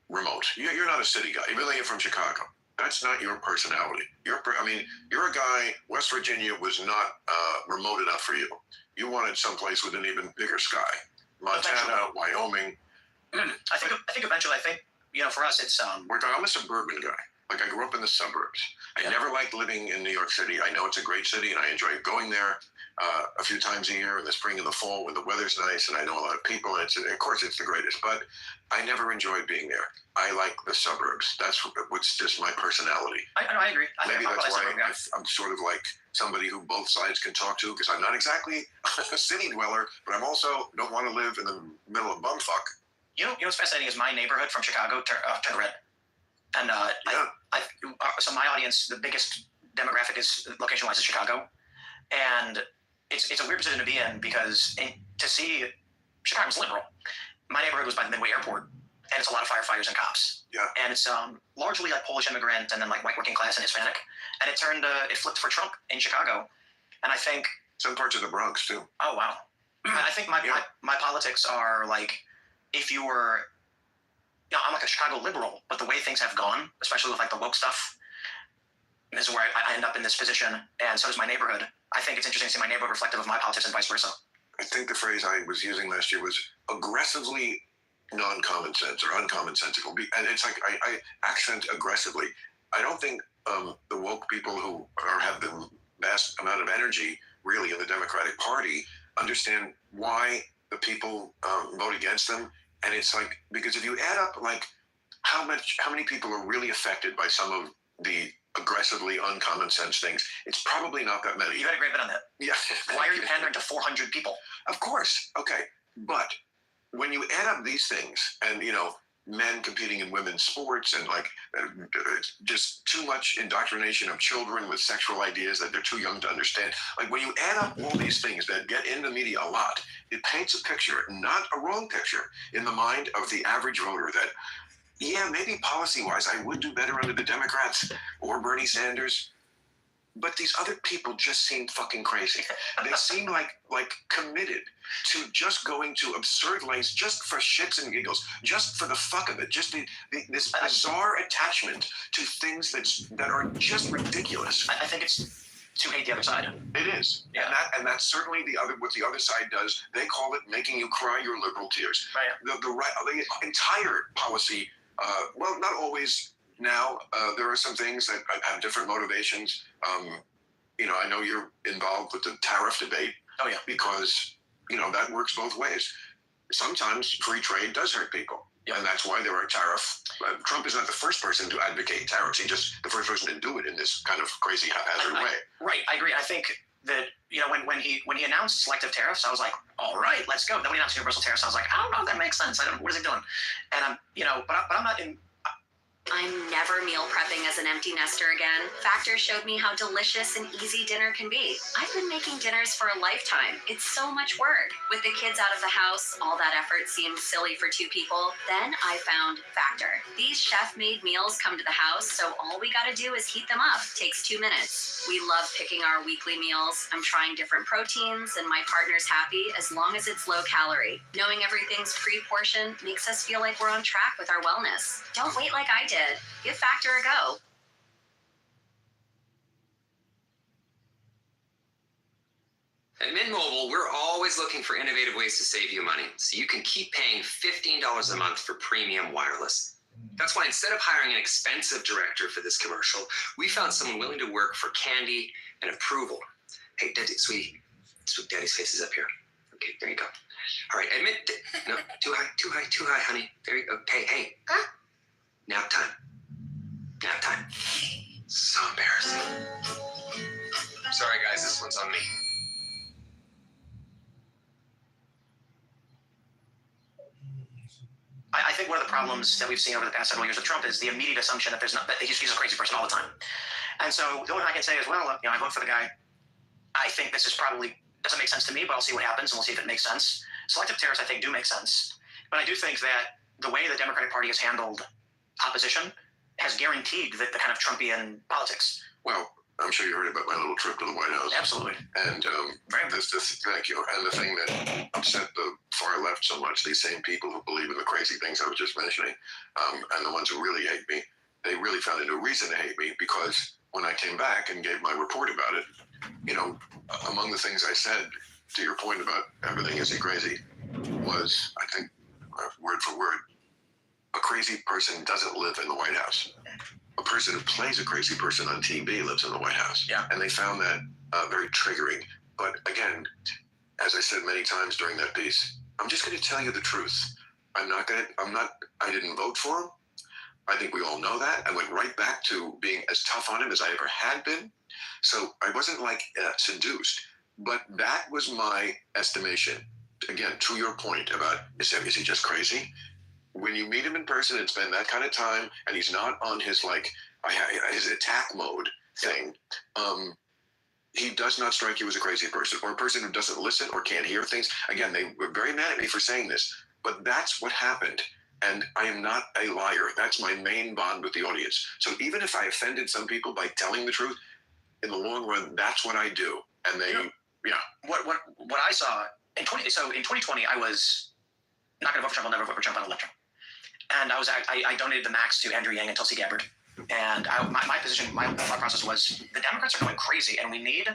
remote. You're not a city guy, even though you're from Chicago. That's not your personality. You're a guy. West Virginia was not remote enough for you. You wanted someplace with an even bigger sky. Montana, Wyoming. I think eventually. For us, it's I'm a suburban guy. Like I grew up in the suburbs. I never liked living in New York City. I know it's a great city, and I enjoy going there a few times a year in the spring and the fall when the weather's nice, and I know a lot of people. And of course, it's the greatest. But I never enjoyed being there. I like the suburbs. That's what's just my personality. I agree. Maybe that's why I'm sort of like somebody who both sides can talk to, because I'm not exactly a city dweller, but I'm also don't want to live in the middle of bumfuck. What's fascinating is my neighborhood from Chicago turned red. And so my audience, the biggest demographic is location-wise is Chicago, and it's a weird position to be in because to see Chicago's liberal. My neighborhood was by the Midway Airport, and it's a lot of firefighters and cops. Yeah. And it's largely like Polish immigrant and then like white working class and Hispanic, and it flipped for Trump in Chicago, and I think some parts of the Bronx too. Oh wow. I think my politics are like if you were. I'm like a Chicago liberal, but the way things have gone, especially with like the woke stuff, this is where I end up in this position, and so does my neighborhood. I think it's interesting to see my neighborhood reflective of my politics and vice versa. I think the phrase I was using last year was aggressively non-common sense or uncommonsensical, and it's like I accent aggressively. I don't think the woke people who have the vast amount of energy really in the Democratic Party understand why the people vote against them. And it's like, because if you add up like how many people are really affected by some of the aggressively uncommon sense things, it's probably not that many. You had a great bit on that. Yeah. Why are you pandering to 400 people? Of course. Okay. But when you add up these things and, men competing in women's sports and like just too much indoctrination of children with sexual ideas that they're too young to understand. Like when you add up all these things that get in the media a lot, it paints a picture, not a wrong picture, in the mind of the average voter that, yeah, maybe policy-wise I would do better under the Democrats or Bernie Sanders. But these other people just seem fucking crazy. They seem like committed to just going to absurd lengths just for shits and giggles, just for the fuck of it, just this bizarre attachment to things that are just ridiculous. I think it's to hate the other side. It is. Yeah. And that's certainly what the other side does. They call it making you cry your liberal tears. Right. The entire policy, well, not always. Now, there are some things that have different motivations. I know you're involved with the tariff debate. Oh, yeah. Because, that works both ways. Sometimes free trade does hurt people. Yeah. And that's why there are tariffs. Trump is not the first person to advocate tariffs. He's just the first person to do it in this kind of crazy haphazard way. Right. I agree. I think that, when he announced selective tariffs, I was like, all right, let's go. Then when he announced universal tariffs, I was like, I don't know if that makes sense. What is he doing? And but I'm not in. I'm never meal prepping as an empty nester again. Factor showed me how delicious and easy dinner can be. I've been making dinners for a lifetime. It's so much work. With the kids out of the house, all that effort seemed silly for two people. Then I found Factor. These chef-made meals come to the house, so all we gotta do is heat them up. Takes 2 minutes. We love picking our weekly meals. I'm trying different proteins, and my partner's happy as long as it's low calorie. Knowing everything's pre-portioned makes us feel like we're on track with our wellness. Don't wait like I did. Give Factor a go. At Mint Mobile, we're always looking for innovative ways to save you money, so you can keep paying $15 a month for premium wireless. That's why instead of hiring an expensive director for this commercial, we found someone willing to work for candy and approval. Hey, Daddy, sweetie, Daddy's face is up here. Okay, there you go. All right, no, too high, honey. There you go. Hey. Nap time. So embarrassing. Sorry, guys, this one's on me. I think one of the problems that we've seen over the past several years with Trump is the immediate assumption that he's a crazy person all the time. And so the only thing I can say is, well, I vote for the guy. I think this is probably doesn't make sense to me, but I'll see what happens and we'll see if it makes sense. Selective tariffs, I think, do make sense. But I do think that the way the Democratic Party has handled opposition has guaranteed the kind of Trumpian politics. Well, I'm sure you heard about my little trip to the White House. Absolutely. And thank you. And the thing that upset the far left so much, these same people who believe in the crazy things I was just mentioning, and the ones who really hate me, they really found a new reason to hate me, because when I came back and gave my report about it, among the things I said, to your point about everything isn't crazy, was, I think, word for word, a crazy person doesn't live in the White House. A person who plays a crazy person on TV lives in the White House. Yeah. And they found that very triggering. But again, as I said many times during that piece, I'm just going to tell you the truth. I didn't vote for him. I think we all know that. I went right back to being as tough on him as I ever had been. So I wasn't seduced, but that was my estimation. Again, to your point about, is he just crazy? When you meet him in person and spend that kind of time, and he's not on his his attack mode thing, he does not strike you as a crazy person, or a person who doesn't listen or can't hear things. Again, they were very mad at me for saying this, but that's what happened. And I am not a liar. That's my main bond with the audience. So even if I offended some people by telling the truth, in the long run, that's what I do. And they, What I saw in 2020, I was not going to vote for Trump. I'll never vote for Trump on election. And I donated the max to Andrew Yang and Tulsi Gabbard. And my position, my thought process was, the Democrats are going crazy, and we need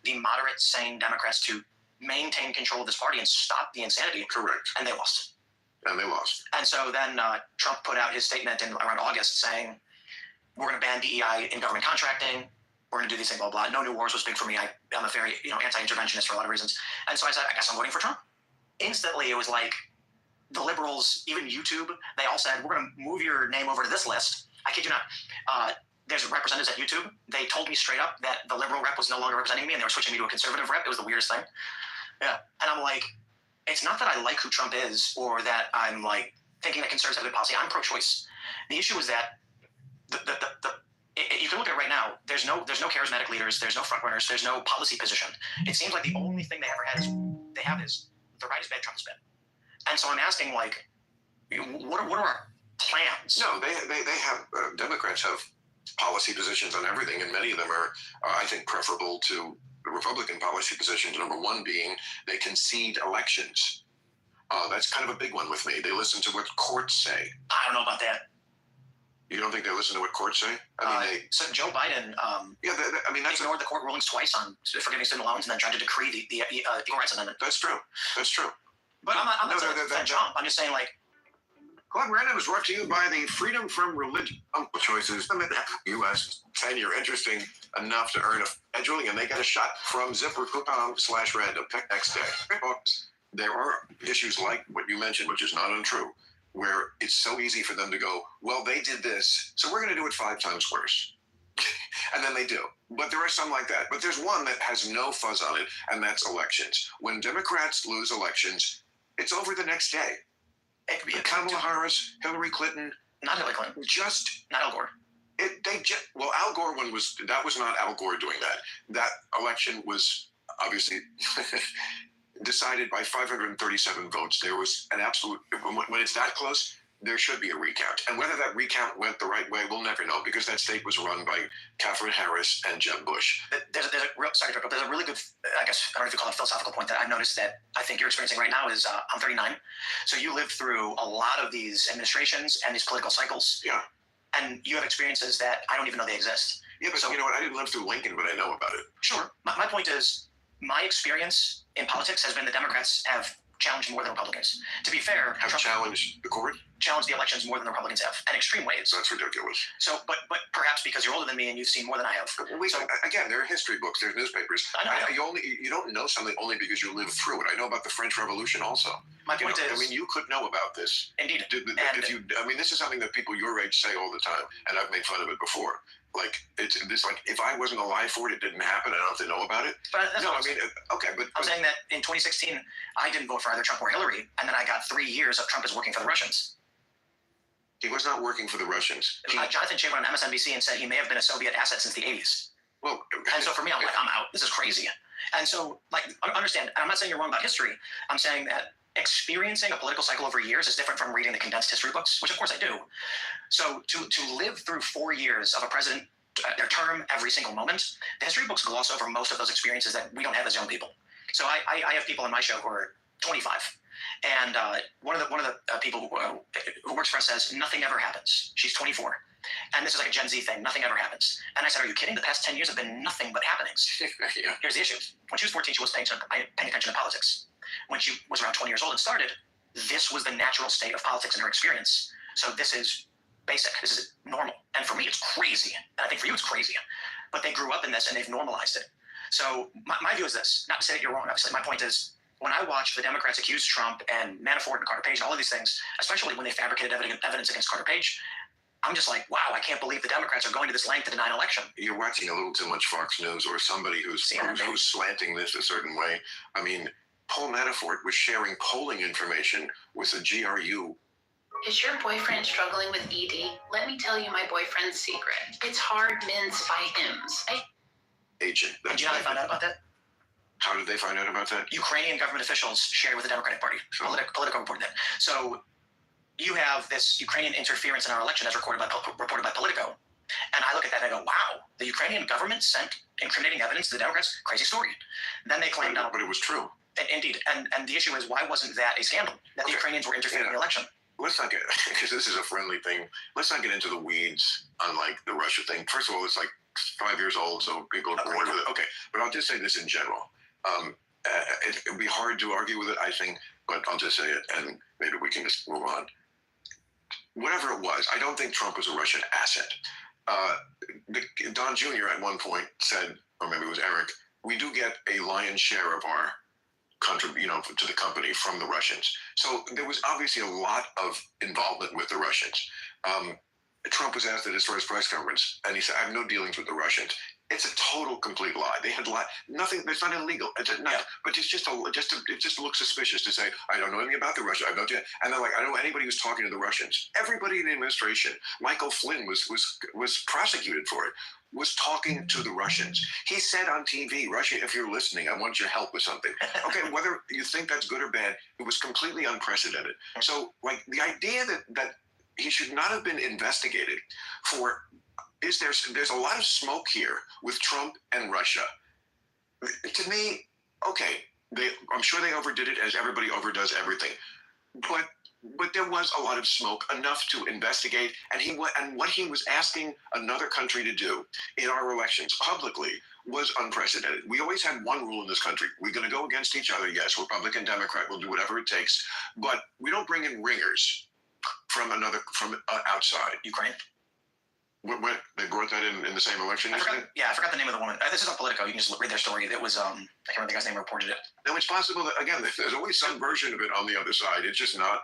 the moderate, sane Democrats to maintain control of this party and stop the insanity. Correct. And they lost. And so then Trump put out his statement around August saying, we're going to ban DEI in government contracting. We're going to do these things, blah, blah. No new wars was big for me. I'm a very anti-interventionist for a lot of reasons. And so I said, I guess I'm voting for Trump. Instantly, it was like the liberals, even YouTube, they all said, we're going to move your name over to this list. I kid you not. There's representatives at YouTube. They told me straight up that the liberal rep was no longer representing me, and they were switching me to a conservative rep. It was the weirdest thing. Yeah. And I'm like, it's not that I like who Trump is, or that I'm thinking that conservatives have a good policy. I'm pro-choice. The issue is that you can look at it right now. There's no charismatic leaders. There's no front runners. There's no policy position. It seems like the only thing they ever had is the right is bad, Trump is bad. And so I'm asking, what are our plans? No, they have Democrats have policy positions on everything, and many of them are, I think, preferable to the Republican policy positions. Number one being they concede elections. That's kind of a big one with me. They listen to what courts say. I don't know about that. You don't think they listen to what courts say? So Joe Biden, that's ignored the court rulings twice on forgiving student loans, and then tried to decree the Equal Rights Amendment. That's true. But I'm not saying Trump. I'm just saying Claude Random is brought to you by the Freedom from Religion Choices U.S. 10-year interesting enough to earn a scheduling, and they get a shot from ZipRecruit.com/random. Pick next day. There are issues like what you mentioned, which is not untrue, where it's so easy for them to go, well, they did this, so we're going to do it 5 times worse. And then they do. But there are some like that. But there's one that has no fuzz on it, and that's elections. When Democrats lose elections, it's over the next day. It could be Kamala Harris, Hillary Clinton. Not Hillary Clinton. Not Al Gore. Al Gore that was not Al Gore doing that. That election was obviously decided by 537 votes. There was an absolute, when it's that close, there should be a recount. And whether that recount went the right way, we'll never know, because that state was run by Katherine Harris and Jeb Bush. There's a really good, I guess, I don't know if you call it a philosophical point that I've noticed that I think you're experiencing right now is, I'm 39. So you lived through a lot of these administrations and these political cycles. Yeah. And you have experiences that I don't even know they exist. Yeah, but you know what? I didn't live through Lincoln, but I know about it. Sure. My point is, my experience in politics has been the Democrats have challenged more than Republicans. To be fair, Trump challenged the court? Challenged the elections more than the Republicans have, in extreme ways. That's ridiculous. So, but perhaps because you're older than me and you've seen more than I have. Again, there are history books, there's newspapers. I know. You don't know something only because you lived through it. I know about the French Revolution also. My point is, you could know about this. Indeed. This is something that people your age say all the time, and I've made fun of it before. like it's like if I wasn't alive for it, it didn't happen. I don't have to know about it. But No, I mean, okay, but I'm saying that in 2016, I didn't vote for either Trump or Hillary, and then I got 3 years of Trump is working for the Russians. he was not working for the Russians. Jonathan Chait went on MSNBC and said he may have been a Soviet asset since the 80s. Well, and so for me, I'm like, I'm out. This is crazy. And so, like, understand, and I'm not saying you're wrong about history. I'm saying that experiencing a political cycle over years is different from reading the condensed history books, which of course I do. So to live through 4 years of a president, their term every single moment, the history books gloss over most of those experiences that we don't have as young people. So I have people on my show who are 25. And one of the people who works for us says, nothing ever happens. She's 24. And this is like a Gen Z thing. Nothing ever happens. And I said, are you kidding? The past 10 years have been nothing but happenings. Yeah. Here's the issue. When she was 14, she was paying attention to politics. When she was around 20 years old and started, this was the natural state of politics in her experience. So this is basic. This is normal. And for me, it's crazy. And I think for you, it's crazy. But they grew up in this and they've normalized it. So my view is this. Not to say that you're wrong, obviously. My point is, when I watch the Democrats accuse Trump and Manafort and Carter Page and all of these things, especially when they fabricated evidence against Carter Page, I'm just like, wow, I can't believe the Democrats are going to this length to deny an election. You're watching a little too much Fox News or somebody who's slanting this a certain way. I mean, Paul Manafort was sharing polling information with the GRU. Is your boyfriend struggling with ED? Let me tell you my boyfriend's secret. It's hard men's by hims. Agent. Did you know how they found out about that? How did they find out about that? Ukrainian government officials shared with the Democratic Party. Politico reported that. So you have this Ukrainian interference in our election as reported by Politico. And I look at that and I go, wow, the Ukrainian government sent incriminating evidence to the Democrats? Crazy story. Then they claimed But it was true. Indeed. And the issue is, why wasn't that a scandal? That the Ukrainians were interfering in the election? Let's not get, because this is a friendly thing, let's not get into the weeds on like the Russia thing. First of all, it's like 5 years old, so people are bored with it. Okay, but I'll just say this in general. It would be hard to argue with it, I think, but I'll just say it and maybe we can just move on. Whatever it was, I don't think Trump was a Russian asset. Don Jr. at one point said, or maybe it was Eric, we do get a lion's share of our to the company from the Russians. So there was obviously a lot of involvement with the Russians. Trump was asked at his first press conference, and he said, I have no dealings with the Russians. It's a total, complete lie. They had nothing. It's not illegal. It's not, but it's it just looks suspicious to say, I don't know anything about the Russians. And they're like, I don't know anybody who's talking to the Russians. Everybody in the administration, Michael Flynn was prosecuted for it, was talking to the Russians. He said on TV, Russia, if you're listening, I want your help with something. Okay, whether you think that's good or bad, it was completely unprecedented. So, like, the idea that he should not have been investigated for, there's a lot of smoke here with Trump and Russia. To me, okay, I'm sure they overdid it as everybody overdoes everything, but there was a lot of smoke, enough to investigate, and what he was asking another country to do in our elections publicly was unprecedented. We always had one rule in this country: we're going to go against each other. Yes, Republican, Democrat, we'll do whatever it takes, but we don't bring in ringers from outside. Ukraine. What they brought that in the same election? I forgot the name of the woman. This is on Politico. You can just read their story. It was I can't remember the guy's name who reported it. Now it's possible that, again, there's always some version of it on the other side. It's just not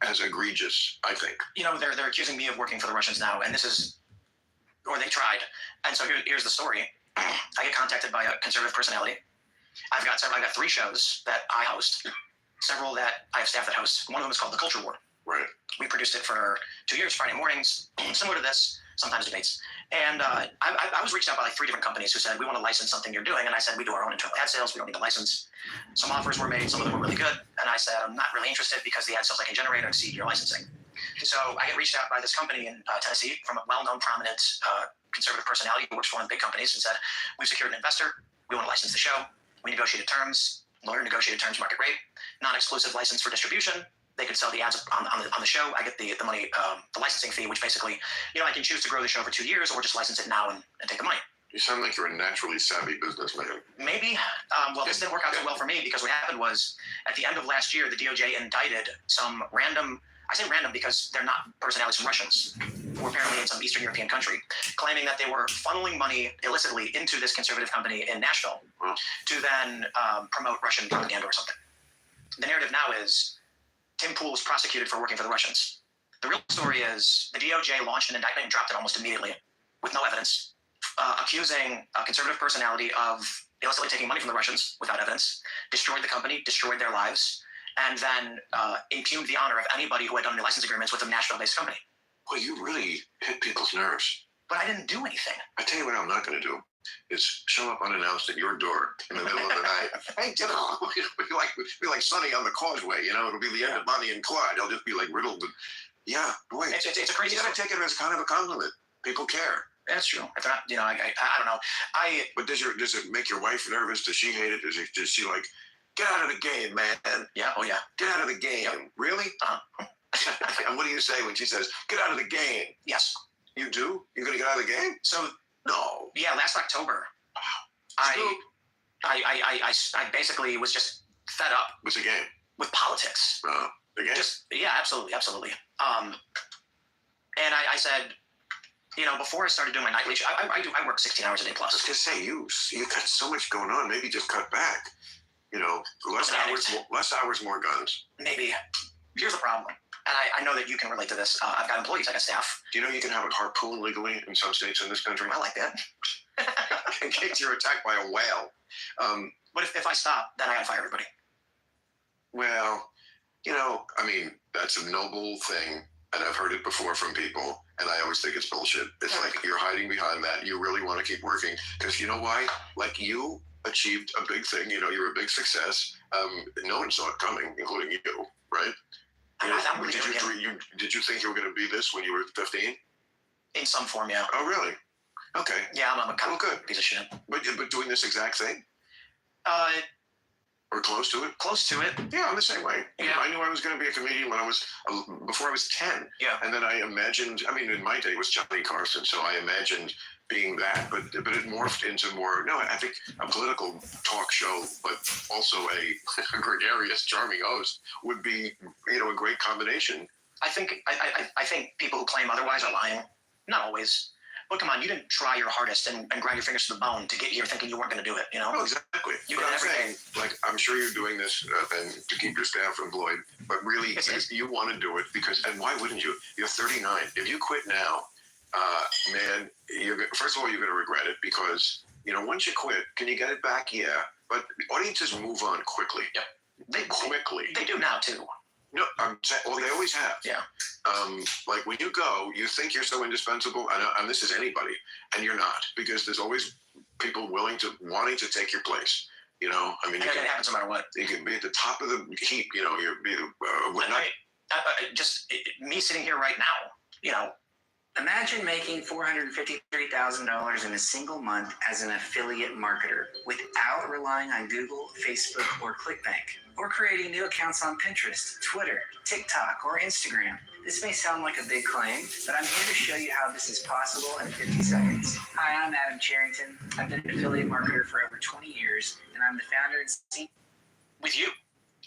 as egregious, I think. They're accusing me of working for the Russians now, and this is, or they tried. And so here's the story. I get contacted by a conservative personality. I've got 3 shows that I host, several that I have staff that host. One of them is called The Culture War. Right. We produced it for 2 years, Friday mornings, similar to this, sometimes debates. And I was reached out by 3 different companies who said, we want to license something you're doing. And I said, we do our own internal ad sales. We don't need a license. Some offers were made. Some of them were really good. And I said, I'm not really interested because the ad sales I can generate exceed your licensing. So I get reached out by this company in Tennessee from a well-known, prominent conservative personality who works for one of the big companies and said, we've secured an investor. We want to license the show. We negotiated terms. Lawyer negotiated terms, market rate. Non-exclusive license for distribution. They could sell the ads on the show. I get the money, the licensing fee, which basically, I can choose to grow the show for 2 years or just license it now and take the money. You sound like you're a naturally savvy businessman. Maybe. Well, this didn't work out so well for me because what happened was at the end of last year, the DOJ indicted some random, I say random because they're not personalities from Russians, who were apparently in some Eastern European country, claiming that they were funneling money illicitly into this conservative company in Nashville to then promote Russian propaganda or something. The narrative now is Tim Pool was prosecuted for working for the Russians. The real story is the DOJ launched an indictment and dropped it almost immediately. with no evidence, accusing a conservative personality of illicitly taking money from the Russians without evidence, destroyed the company, destroyed their lives, and then impugned the honor of anybody who had done any license agreements with a Nashville-based company. Well, you really hit people's nerves. But I didn't do anything. I tell you what I'm not going to do is show up unannounced at your door in the middle of the night. Hey, you know, we'll be like Sonny on the Causeway. You know, it'll be the end of Bonnie and Clyde. I'll just be like riddled with, yeah, boy. It's a crazy. You got to take it as kind of a compliment. People care. That's true. If not, you know, I don't know. But does it make your wife nervous? Does she hate it? Does she like, get out of the game, man? Yeah. Oh yeah. Get out of the game. Yep. Really? And what do you say when she says, get out of the game? Yes. You do? You're gonna get out of the game? So no. Yeah, last October, I basically was just fed up. What's the game? With politics. The game? Absolutely. And I said, you know, before I started doing my nightly show, I work 16 hours a day plus. I was gonna say you got so much going on. Maybe just cut back. You know, less hours, more guns. Maybe. Here's the problem. And I know that you can relate to this. I've got employees, I got staff. Do you know you can have a harpoon legally in some states in this country? I like that. In case you're attacked by a whale. But if I stop, then I gotta fire everybody. Well, you know, I mean, that's a noble thing, and I've heard it before from people, and I always think it's bullshit. It's like you're hiding behind that. You really want to keep working, because you know why? Like, you achieved a big thing. You know, you're a big success. No one saw it coming, including you, right? Did you think you were going to be this when you were 15? In some form, yeah. Oh, really? Okay. Yeah, I'm a good piece of shit. But doing this exact thing? Or close to it? Close to it. Yeah, I'm the same way. Yeah. I knew I was going to be a comedian before I was 10. Yeah. And then I imagined, I mean, in my day it was Johnny Carson, so I imagined being that, but it morphed into more, no, I think a political talk show, but also a gregarious, charming host would be, you know, a great combination. I think people who claim otherwise are lying. Not always. But come on, you didn't try your hardest and grind your fingers to the bone to get here thinking you weren't going to do it, you know? Oh, exactly. You did everything. Like, I'm sure you're doing this and to keep your staff employed, but really, you want to do it because, and why wouldn't you? You're 39. If you quit now, man, first of all, you're going to regret it because, you know, once you quit, can you get it back? Yeah. But audiences move on quickly. Yep. Quickly. They do now, too. No, I'm saying, well, they always have. Yeah. Like when you go, you think you're so indispensable, and this is anybody, and you're not, because there's always people wanting to take your place. You know, I mean, and it happens no matter what. You can be at the top of the heap. You know, just me sitting here right now. You know, imagine making $453,000 in a single month as an affiliate marketer without relying on Google, Facebook, or ClickBank, or creating new accounts on Pinterest, Twitter, TikTok, or Instagram. This may sound like a big claim, but I'm here to show you how this is possible in 50 seconds. Hi, I'm Adam Charrington. I've been an affiliate marketer for over 20 years, and I'm the founder and CEO. With you,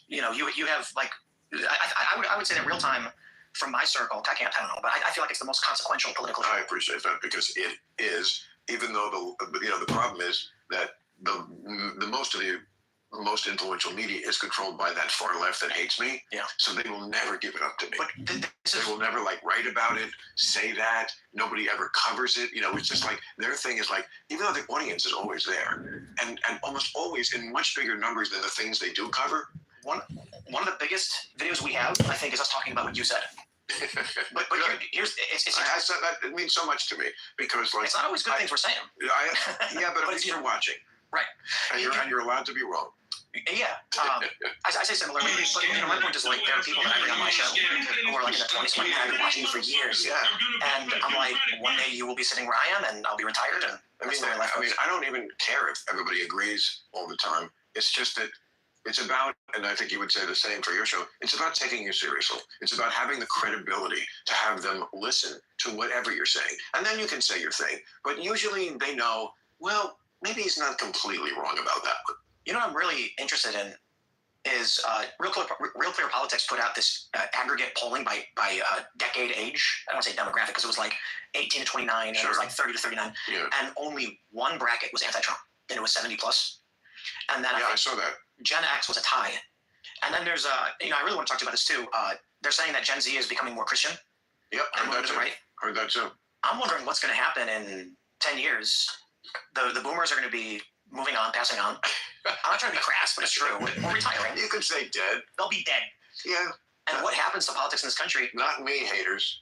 you know, you have like, I would say that real time. From my circle, I don't know, but I feel like it's the most consequential political. I appreciate that because it is, even though the problem is that the most of the most influential media is controlled by that far left that hates me. Yeah. So they will never give it up to me. But they will never like write about it, say that. Nobody ever covers it. You know, it's just like their thing is like, even though the audience is always there, and almost always in much bigger numbers than the things they do cover. One of the biggest videos we have, I think, is us talking about what you said. but here's I said that it means so much to me because like it's not always good things we're saying. Yeah, but at least you're watching, right? And you're allowed to be wrong. Yeah, I say similarly, but you know, my point is like there are people that I bring on my show who are like in their 20s, like I've been watching you for years, and I'm like, one day you will be sitting where I am, and I'll be retired, and I don't even care if everybody agrees all the time. It's just that. It's about, and I think you would say the same for your show, it's about taking you seriously. It's about having the credibility to have them listen to whatever you're saying. And then you can say your thing. But usually they know, well, maybe he's not completely wrong about that one. You know what I'm really interested in is Real Clear Politics put out this aggregate polling by decade age. I don't want to say demographic because it was like 18 to 29 and it was like 30 to 39. Yeah. And only one bracket was anti-Trump. And it was 70 plus. And then I saw that. Gen X was a tie. And then there's I really want to talk to you about this too. They're saying that Gen Z is becoming more Christian. Yep, heard that too. Right? Heard that too. I'm wondering what's going to happen in 10 years. The boomers are going to be moving on, passing on. I'm not trying to be crass, but it's true. We're retiring. You can say dead. They'll be dead. Yeah. And what happens to politics in this country? Not me, haters.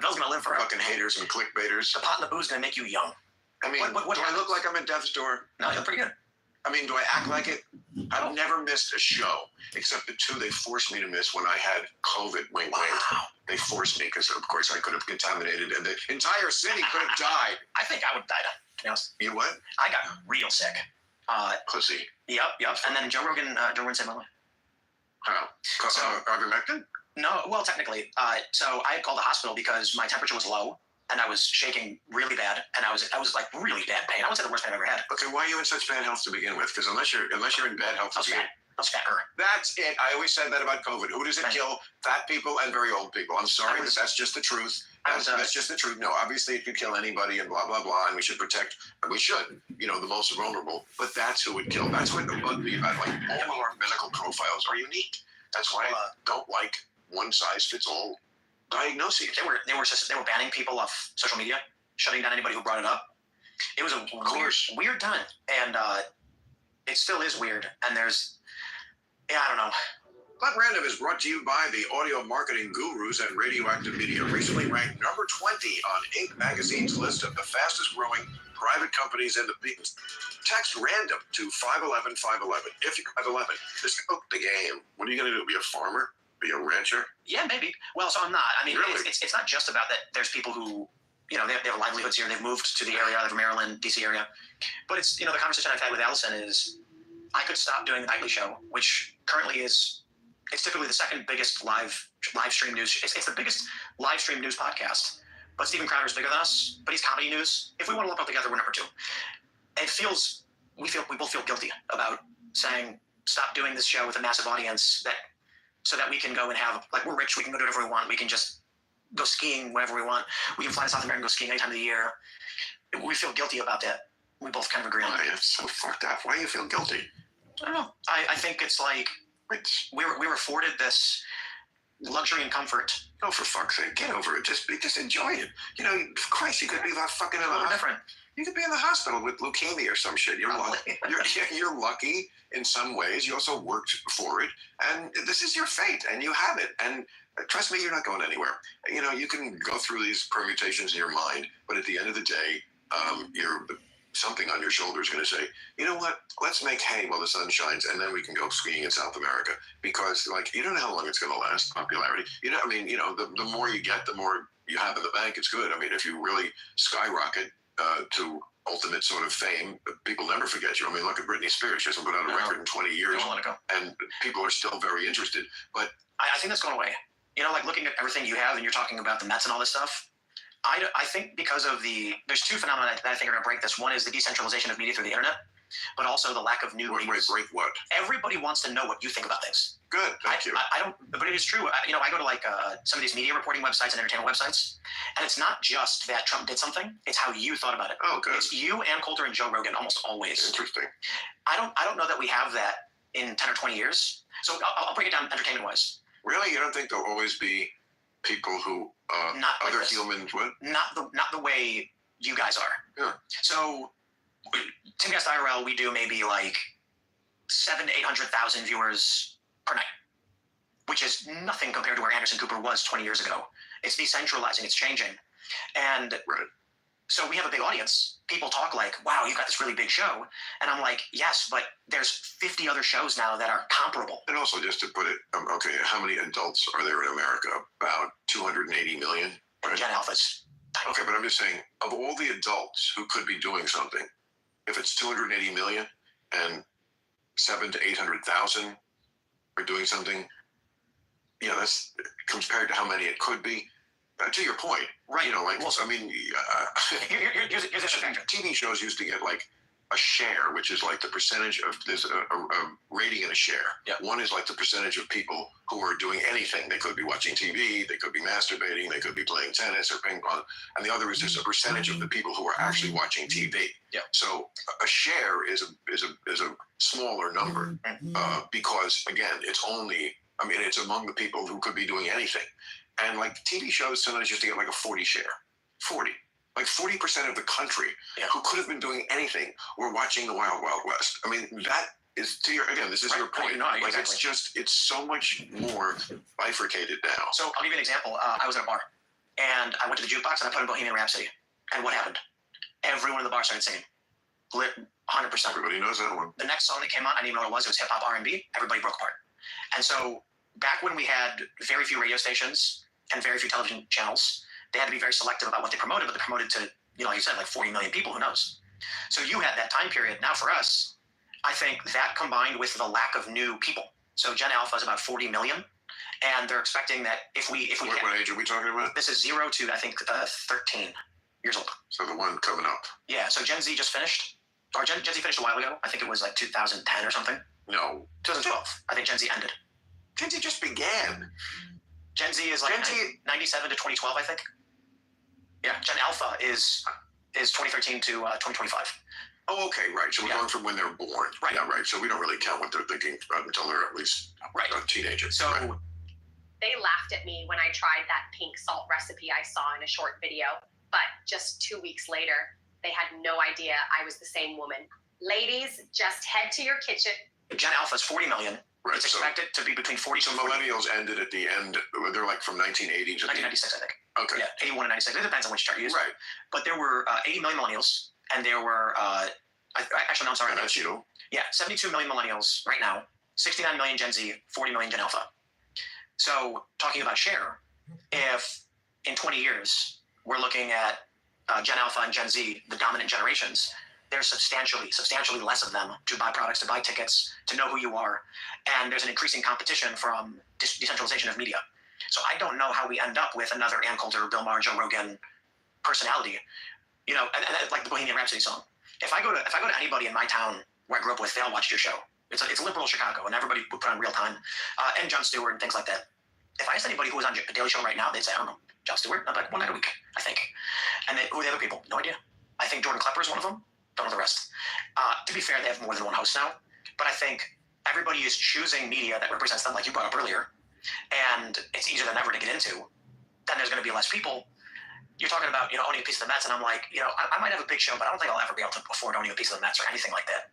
Bill's going to live forever. Fucking haters and clickbaiters. The pot and the booze going to make you young. I mean, do I look like I'm at death's door? No, you're pretty good. I mean, do I act like it? I've never missed a show, except the two they forced me to miss when I had COVID. Wink, wink. They forced me because, of course, I could have contaminated, and the entire city could have died. I think I would have died, to be honest. You what? I got real sick. Pussy. Yep. And then Joe Rogan saved my life. How? Ivermectin? No, well, technically. So I had called the hospital because my temperature was low. And I was shaking really bad, and I was like really bad pain. I would say the worst pain I've ever had. Okay, why are you in such bad health to begin with? Because unless you're in bad health, I was fatter. That's it. I always said that about COVID. Who does it kill? Fat people and very old people. I'm sorry, but that's just the truth. That's just the truth. No, obviously it could kill anybody and blah blah blah, and we should protect. We should, the most vulnerable. But that's who would kill. That's what the bug me about. Like all of our medical profiles are unique. That's why I don't like one size fits all diagnoses. They were banning people off social media, shutting down anybody who brought it up. It was a weird time, and it still is weird. And I don't know. But Random is brought to you by the audio marketing gurus at Radioactive Media. Recently ranked number 20 on Inc. magazine's list of the fastest growing private companies in the business. Text Random to 511-511. If you're 511, just up the game. What are you going to do? Be a farmer? Be a rancher? Yeah, maybe. Well, so I'm not. I mean, really? it's not just about that. There's people who, they have livelihoods here. They've moved to the area, like Maryland, DC area. But it's, the conversation I've had with Allison is I could stop doing the nightly show, which currently it's typically the second biggest live stream news. It's the biggest live stream news podcast. But Steven Crowder's bigger than us, but he's comedy news. If we want to look up together, we're number 2. We both feel guilty about saying, stop doing this show with a massive audience so that we can go and have, we're rich, we can go do whatever we want. We can just go skiing whenever we want. We can fly to South America and go skiing any time of the year. We feel guilty about that. We both kind of agree on that. It's so fucked up. Why do you feel guilty? I don't know. I think it's like we were afforded this luxury and comfort. Oh, for fuck's sake, get over it. Just enjoy it. Christ, you could be fucking in the hospital. You could be in the hospital with leukemia or some shit. You're lucky. You're lucky in some ways. You also worked for it, and this is your fate, and you have it. And trust me, you're not going anywhere. You can go through these permutations in your mind, but at the end of the day, something on your shoulder is going to say, you know what? Let's make hay while the sun shines, and then we can go skiing in South America. Because, you don't know how long it's going to last. Popularity. The more you get, the more you have in the bank. It's good. I mean, if you really skyrocket to ultimate sort of fame, people never forget you. I mean, look at Britney Spears. She hasn't put out a record in 20 years, Don't let it go. and people are still very interested. But I think that's going away. Looking at everything you have, and you're talking about the Mets and all this stuff. I think because of there's 2 phenomena that I think are going to break this. One is the decentralization of media through the internet, but also the lack of new news. Wait, break what? Everybody wants to know what you think about things. Good, thank you. I don't, but it is true. I go to some of these media reporting websites and entertainment websites, and it's not just that Trump did something; it's how you thought about it. Oh, good. It's you, Ann Coulter, and Joe Rogan almost always. Interesting. I don't know that we have that in 10 or 20 years. So I'll break it down entertainment-wise. Really, you don't think there'll always be people who not other like humans would? Not the way you guys are. Yeah. So Timcast IRL, we do maybe 700,000 to 800,000 viewers per night, which is nothing compared to where Anderson Cooper was 20 years ago. It's decentralizing, it's changing. And so we have a big audience. People talk wow, you've got this really big show. And I'm like, yes, but there's 50 other shows now that are comparable. And also, just to put it, okay, how many adults are there in America? About 280 million, right? Gen Alpha's. Okay, but I'm just saying, of all the adults who could be doing something, if it's 280 million and 700,000 to 800,000 are doing something, that's compared to how many it could be. To your point, right? Here's a factor. TV shows used to get a share, which is the percentage of there's a rating and a share. Yeah. One is the percentage of people who are doing anything. They could be watching TV, they could be masturbating, they could be playing tennis or ping pong, and the other is just a percentage of the people who are actually watching TV. Yeah. So a share is a smaller number because again, it's among the people who could be doing anything. And TV shows sometimes used to get a 40 share. 40. Like 40% of the country who could have been doing anything were watching the Wild Wild West. I mean, that is this is your point. No, like exactly. it's so much more bifurcated now. So I'll give you an example. I was at a bar, and I went to the jukebox and I put in Bohemian Rhapsody. And what happened? Everyone in the bar started singing. 100%. Everybody knows that one. The next song that came on, I didn't even know what it was. It was hip hop R&B. Everybody broke apart. And so back when we had very few radio stations and very few television channels, they had to be very selective about what they promoted, but they promoted to, like you said, like 40 million people, who knows? So you had that time period. Now for us, I think that combined with the lack of new people. So Gen Alpha is about 40 million, and they're expecting that if we what age are we talking about? This is 0 to, I think, 13 years old. So the one coming up. Yeah, so Gen Z just finished, or Gen Z finished a while ago. I think it was like 2010 or something. No. 2012. I think Gen Z ended. Gen Z just began. Gen Z is like 97 to 2012, I think. Yeah, Gen Alpha is 2013 to 2025. Oh, okay, right. So we're going from when they're born. Right. Yeah, right. So we don't really count what they're thinking until they're at least a teenager. So they laughed at me when I tried that pink salt recipe I saw in a short video, but just 2 weeks later, they had no idea I was the same woman. Ladies, just head to your kitchen. Gen Alpha is 40 million. Right, it's expected to be between 40 So millennials ended at the end. They're like from 1980 to 1996, I think. Okay. Yeah, 81 and 96. It depends on which chart you use. Right. But there were 80 million millennials, and there were actually, no, I'm sorry. And that's you. Yeah, 72 million millennials right now, 69 million Gen Z, 40 million Gen Alpha. So talking about share, if in 20 years we're looking at Gen Alpha and Gen Z, the dominant generations, there's substantially less of them to buy products, to buy tickets, to know who you are. And there's an increasing competition from decentralization of media. So I don't know how we end up with another Ann Coulter, Bill Maher, Joe Rogan personality, and like the Bohemian Rhapsody song. If I go to anybody in my town where I grew up with, they all watched your show. It's liberal Chicago, and everybody would put on Real Time, and Jon Stewart and things like that. If I asked anybody who was on a Daily Show right now, they'd say, I don't know, Jon Stewart, like one night a week, I think. And who are the other people? No idea. I think Jordan Klepper is one of them. Don't know the rest. To be fair, they have more than one host now, but I think everybody is choosing media that represents them, like you brought up earlier, and it's easier than ever to get into. Then there's going to be less people. You're talking about, owning a piece of the Mets, and I'm like, I might have a big show, but I don't think I'll ever be able to afford owning a piece of the Mets or anything like that.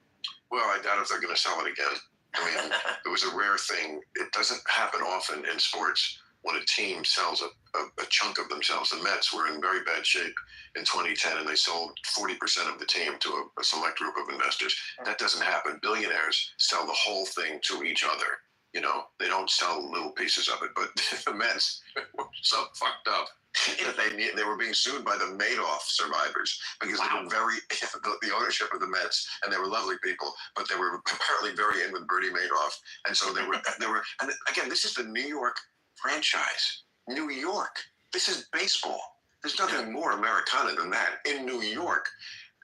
Well, I doubt if they're going to sell it again. I mean, it was a rare thing. It doesn't happen often in sports when a team sells a chunk of themselves. The Mets were in very bad shape in 2010, and they sold 40% of the team to a select group of investors. That doesn't happen. Billionaires sell the whole thing to each other. They don't sell little pieces of it. But the Mets were so fucked up that they were being sued by the Madoff survivors because they were the ownership of the Mets, and they were lovely people, but they were apparently very in with Bernie Madoff, and so they were. And again, this is the New York franchise. New York. This is baseball. There's nothing more Americana than that in New York,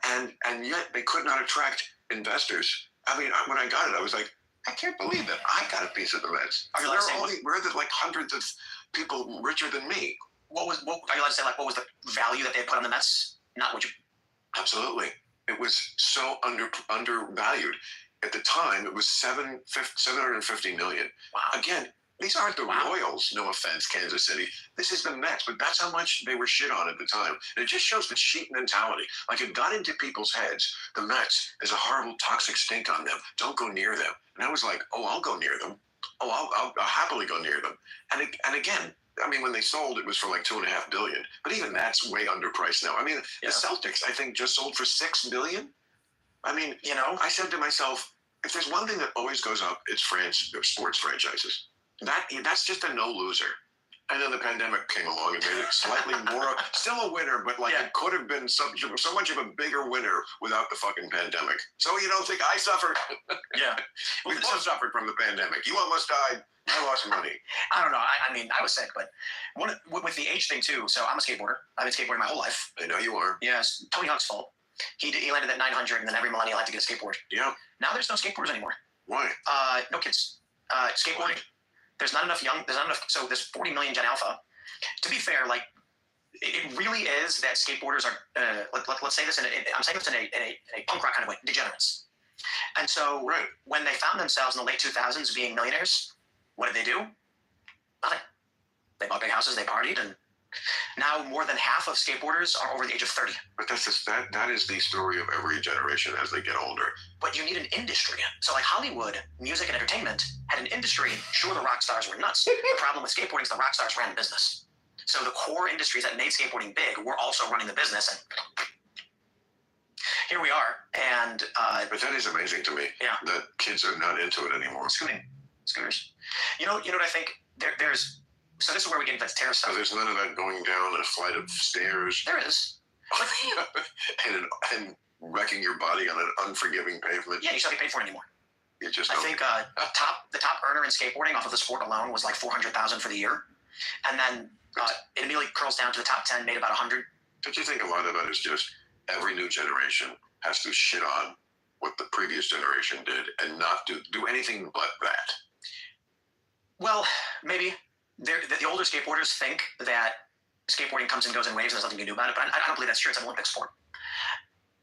and yet they could not attract investors. I mean, when I got it, I was like, I can't believe that I got a piece of the Mets. Where are the like hundreds of people richer than me? Are you allowed to say, like, what was the value that they put on the Mets? Not what you... Absolutely. It was so undervalued. At the time, it was $750 million. Wow. Again, these aren't the Royals, no offense, Kansas City. This is the Mets, but that's how much they were shit on at the time. And it just shows the cheap mentality. Like, it got into people's heads. The Mets, there's a horrible toxic stink on them. Don't go near them. And I was like, oh, I'll go near them. Oh, I'll happily go near them. And again, I mean, when they sold, it was for like $2.5 billion. But even that's way underpriced now. I mean, the Celtics, I think, just sold for $6 billion. I mean, I said to myself, if there's one thing that always goes up, it's sports franchises. That's just a no loser. And then the pandemic came along and made it slightly more, still a winner, but it could have been so much of a bigger winner without the fucking pandemic. So you don't think I suffered? Yeah. We both suffered from the pandemic. You almost died. I lost money. I don't know. I mean, I was sick, but with the age thing too. So I'm a skateboarder. I've been skateboarding my whole life. I know you are. Yes. Tony Hawk's fault. He landed at 900, and then every millennial had to get a skateboard. Yeah. Now there's no skateboarders anymore. Why? No kids. Skateboarding. There's not enough. So there's 40 million Gen Alpha. To be fair, like, it really is that skateboarders are, let's say this, I'm saying this in a punk rock kind of way, degenerates. And so when they found themselves in the late 2000s being millionaires, what did they do? Nothing. They bought big houses, they partied, and Now more than half of skateboarders are over the age of 30. But that is the story of every generation as they get older. But you need an industry. So like Hollywood, music and entertainment had an industry. Sure, the rock stars were nuts. The problem with skateboarding is the rock stars ran the business. So the core industries that made skateboarding big were also running the business, and here we are. And but that is amazing to me. Yeah. That kids are not into it anymore. Scooters. You know what I think? There's so this is where we get into terror stuff. So there's none of that going down a flight of stairs. There is. and wrecking your body on an unforgiving pavement. Yeah, you should not get paid for it anymore. You just I think the top earner in skateboarding off of the sport alone was like $400,000 for the year, and then it immediately curls down to the top 10, made about 100. Don't you think a lot of that is just every new generation has to shit on what the previous generation did and not do anything but that? Well, maybe the older skateboarders think that skateboarding comes and goes in waves and there's nothing you can do about it, but I don't believe that's true. It's an Olympic sport.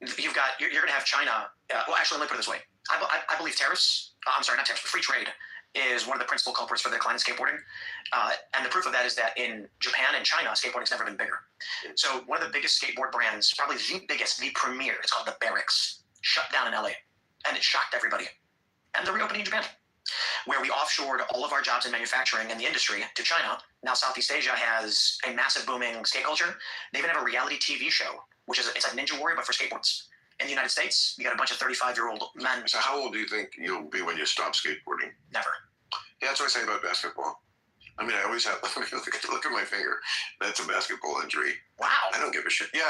You're going to have China. Well, actually, let me put it this way. I believe free trade is one of the principal culprits for the decline in skateboarding. And the proof of that is that in Japan and China, skateboarding's never been bigger. So one of the biggest skateboard brands, probably the biggest, the premier, it's called the Barracks, shut down in LA. And it shocked everybody. And they're reopening in Japan, where we offshored all of our jobs in manufacturing and the industry to China. Now Southeast Asia has a massive booming skate culture. They even have a reality TV show, which is it's like Ninja Warrior, but for skateboards. In the United States, you got a bunch of 35-year-old men. So how old do you think you'll be when you stop skateboarding? Never. Yeah, that's what I say about basketball. I mean, I always have, look at my finger. That's a basketball injury. Wow. I don't give a shit. Yeah,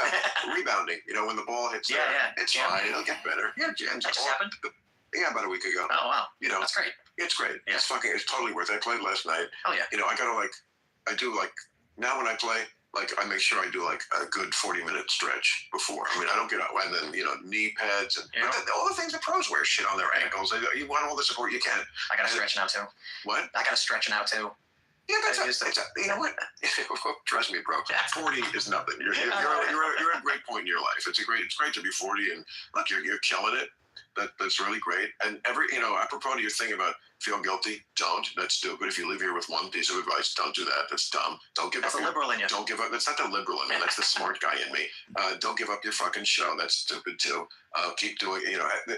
rebounding. You know, when the ball hits there, it's fine. It'll get better. Yeah, that just happened? Yeah, about a week ago. Oh, wow. You know, that's great. It's great. Yeah. It's totally worth it. I played last night. Oh, yeah. You know, now when I play, I make sure I do a good 40-minute stretch before. I mean, I don't get out, and then, knee pads and all the things the pros wear shit on their ankles. You want all the support you can. I got to stretch now, too. What? I got to stretch now, too. Yeah, you know what? Trust me, bro. 40 is nothing. You're at a great point in your life. It's great to be 40, and look, you're killing it. That's really great. And apropos to your thing about feel guilty, don't. That's stupid. If you live here with one piece of advice, don't do that. That's dumb. Don't give up. That's the liberal in you. Don't give up. That's not the liberal in me. That's the smart guy in me. Don't give up your fucking show. That's stupid too. Keep doing.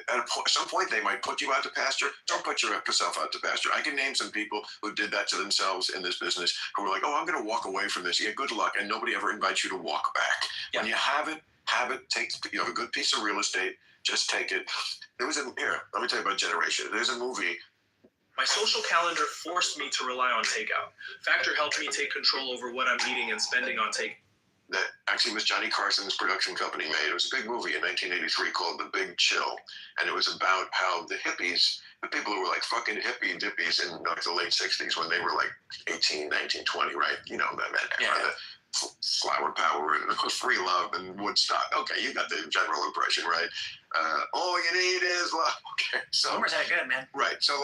At some point they might put you out to pasture. Don't put yourself out to pasture. I can name some people who did that to themselves in this business who were like, "Oh, I'm going to walk away from this." Yeah, good luck. And nobody ever invites you to walk back. Yeah. When you have it. You have a good piece of real estate. Just take it. Let me tell you about generation. There's a movie. My social calendar forced me to rely on takeout. Factor helped me take control over what I'm eating and spending on takeout. That actually was Johnny Carson's production company made. It was a big movie in 1983 called The Big Chill. And it was about how the hippies, the people who were like fucking hippie dippies in the late 60s when they were like 18, 19, 20, right? The flower power and free love and Woodstock. Okay, you got the general impression, right? All you need is love. Okay, so Homer's that good, man. Right. So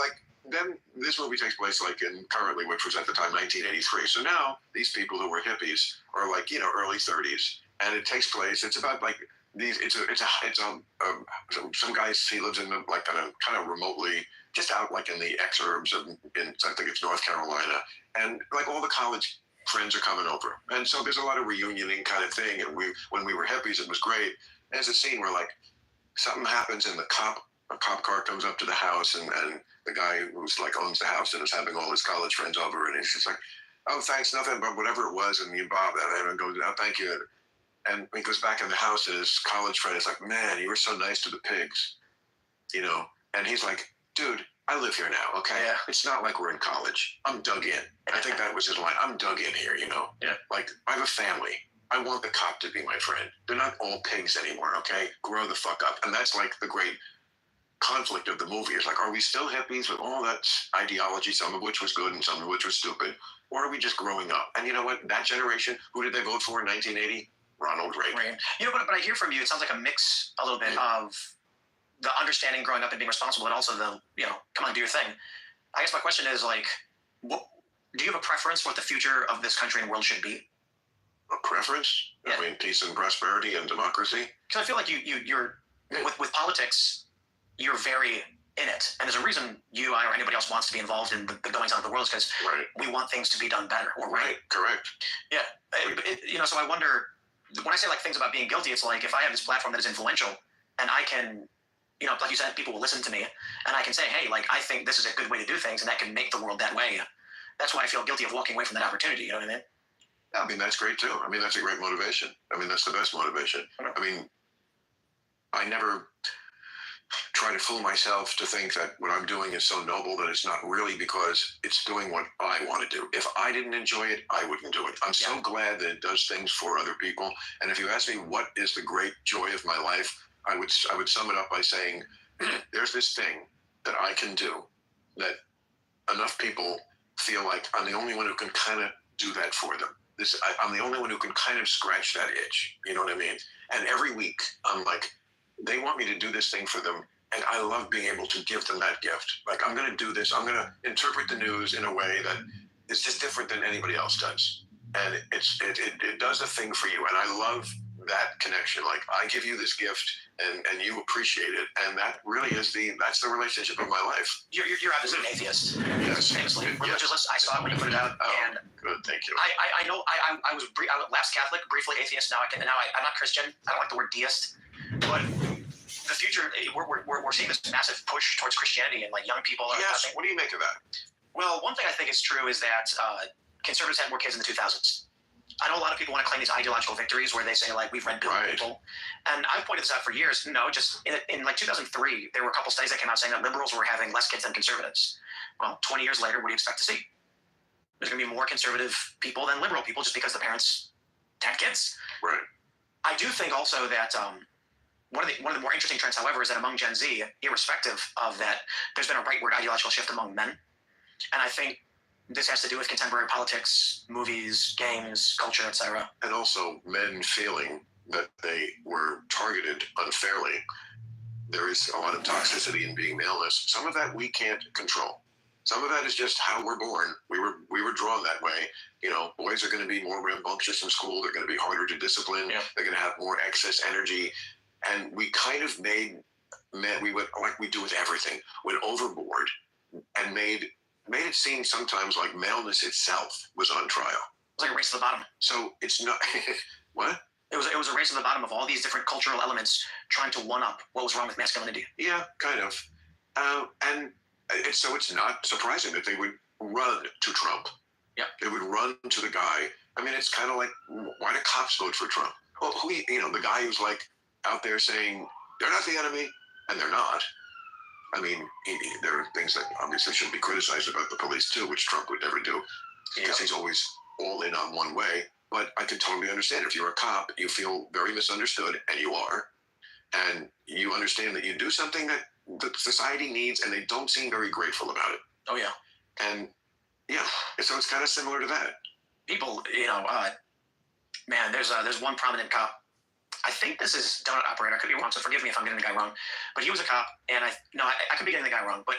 then this movie takes place currently, which was at the time 1983. So now these people who were hippies are early 30s, and it takes place. It's about these. Some guys. He lives in kind of remotely, just out in the exurbs in I think it's North Carolina, and all the college friends are coming over, and so there's a lot of reunioning kind of thing. And when we were hippies, it was great. There's a scene where something happens, and a cop car comes up to the house, and the guy who's owns the house and is having all his college friends over, and he's just like, "Oh, thanks, nothing, but whatever it was," and you Bob, and goes, "Oh, thank you." And he goes back in the house, and his college friend is like, "Man, you were so nice to the pigs," and he's like, "Dude, I live here now, okay? Yeah. It's not like we're in college. I'm dug in." I think that was his line. "I'm dug in here, Yeah. I have a family. I want the cop to be my friend. They're not all pigs anymore, okay? Grow the fuck up." And that's the great conflict of the movie. Is are we still hippies with all that ideology, some of which was good and some of which was stupid? Or are we just growing up? And you know what? That generation, who did they vote for in 1980? Ronald Reagan. But I hear from you, it sounds like a mix a little bit of the understanding growing up and being responsible, and also the, come on, do your thing. I guess my question is do you have a preference for what the future of this country and world should be? A preference? Yeah. I mean, peace and prosperity and democracy? Because I feel like you're with politics, you're very in it. And there's a reason you, I, or anybody else wants to be involved in the goings on of the world is because we want things to be done better or right. Correct. Yeah. So I wonder, when I say like things about being guilty, it's like if I have this platform that is influential and I can, like you said, people will listen to me and I can say, hey, like, I think this is a good way to do things and that can make the world that way. That's why I feel guilty of walking away from that opportunity. You know what I mean? Yeah, I mean, that's great too. I mean, that's a great motivation. I mean, that's the best motivation. I mean, I never try to fool myself to think that what I'm doing is so noble that it's not really because it's doing what I want to do. If I didn't enjoy it, I wouldn't do it. I'm so glad that it does things for other people. And if you ask me what is the great joy of my life, I would sum it up by saying, there's this thing that I can do that enough people feel like I'm the only one who can kind of do that for them. I'm the only one who can kind of scratch that itch. You know what I mean? And every week I'm like, they want me to do this thing for them, and I love being able to give them that gift. Like, I'm going to do this. I'm going to interpret the news in a way that is just different than anybody else does. And it does a thing for you, and I love that connection. Like, I give you this gift, and you appreciate it, and that really is that's the relationship of my life. You're obviously an atheist. Yes. Famously. Religionless. I saw it when you put it out. And good, thank you. I know I was last Catholic, briefly atheist. Now I'm not Christian. I don't like the word deist. But the future, we're seeing this massive push towards Christianity and like young people. Yes. What do you make of that? Well, one thing I think is true is that conservatives had more kids in the 2000s. I know a lot of people want to claim these ideological victories where they say like we've read billion people, and I've pointed this out for years. No, just in like 2003, there were a couple studies that came out saying that liberals were having less kids than conservatives. Well, 20 years later, what do you expect to see? There's going to be more conservative people than liberal people just because the parents had kids. Right. I do think also that. One of the more interesting trends, however, is that among Gen Z, irrespective of that, there's been a rightward ideological shift among men. And I think this has to do with contemporary politics, movies, games, culture, etc. And also men feeling that they were targeted unfairly. There is a lot of toxicity in being maleness. Some of that we can't control. Some of that is just how we're born. We were drawn that way. Boys are going to be more rambunctious in school. They're going to be harder to discipline. Yeah. They're going to have more excess energy. And we kind of we went like we do with everything, went overboard and made it seem sometimes like maleness itself was on trial. It was like a race to the bottom. So it's not, what? It was a race to the bottom of all these different cultural elements trying to one up what was wrong with masculinity. Yeah, kind of. So it's not surprising that they would run to Trump. Yeah. They would run to the guy. I mean, it's kind of like, why do cops vote for Trump? Well, the guy who's like, out there saying they're not the enemy, and they're not. I mean, there are things that obviously should be criticized about the police too, which Trump would never do, because he's always all in on one way. But I can totally understand if you're a cop, you feel very misunderstood, and you are, and you understand that you do something that the society needs, and they don't seem very grateful about it. Oh yeah, and yeah, so it's kind of similar to that. People, man, there's one prominent cop. I think this is Donut Operator. I could be wrong, so forgive me if I'm getting the guy wrong. But he was a cop, and I could be getting the guy wrong. But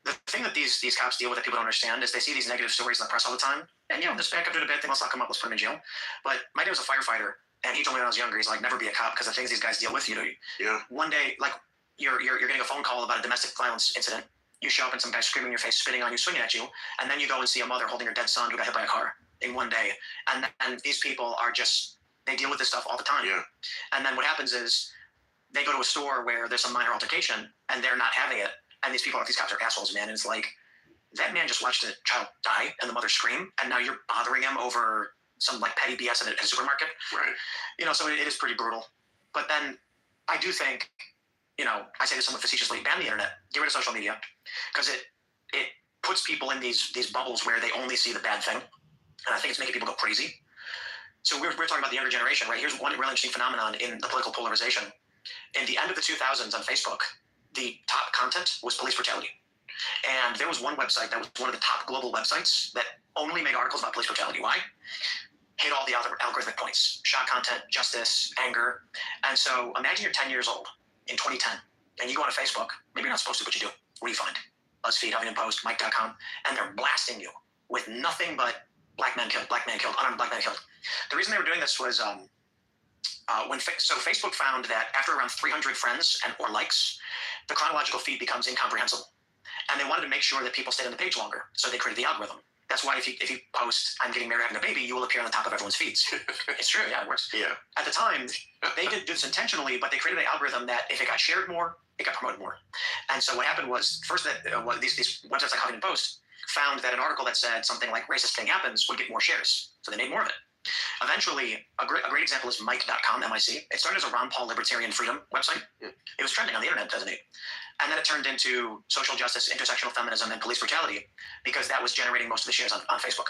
the thing that these cops deal with that people don't understand is they see these negative stories in the press all the time. And, this bad cop did a bad thing, let's lock him up, let's put him in jail. But my dad was a firefighter, and he told me when I was younger, he's like, never be a cop, because the things these guys deal with, Yeah. One day, like, you're getting a phone call about a domestic violence incident. You show up and some guy screaming in your face, spitting on you, swinging at you, and then you go and see a mother holding her dead son who got hit by a car in one day. And these people are just... They deal with this stuff all the time. Yeah. And then what happens is they go to a store where there's some minor altercation and they're not having it. And these cops are assholes, man. And it's like, that man just watched a child die and the mother scream. And now you're bothering him over some like petty BS at a supermarket. Right. So it is pretty brutal. But then I do think, I say this somewhat facetiously, ban the internet, get rid of social media. Because it puts people in these bubbles where they only see the bad thing. And I think it's making people go crazy. So we're talking about the younger generation, right? Here's one really interesting phenomenon in the political polarization. In the end of the 2000s on Facebook, the top content was police brutality. And there was one website that was one of the top global websites that only made articles about police brutality. Why? Hit all the other algorithmic points. Shock content, justice, anger. And so imagine you're 10 years old in 2010, and you go on Facebook. Maybe you're not supposed to, but you do. What do you find? BuzzFeed, Huffington Post, Mike.com, and they're blasting you with nothing but black man killed, unarmed black man killed. The reason they were doing this was So Facebook found that after around 300 friends or likes, the chronological feed becomes incomprehensible. And they wanted to make sure that people stayed on the page longer. So they created the algorithm. That's why if you post, I'm getting married, having a baby, you will appear on the top of everyone's feeds. It's true. Yeah, it works. Yeah. At the time, they did this intentionally, but they created an algorithm that if it got shared more, it got promoted more. And so what happened was, first that these websites like Huffington Post found that an article that said something like racist thing happens would get more shares. So they made more of it. Eventually, a great example is Mike.com, M-I-C. It started as a Ron Paul libertarian freedom website. It was trending on the internet, doesn't it? And then it turned into social justice, intersectional feminism, and police brutality because that was generating most of the shares on Facebook.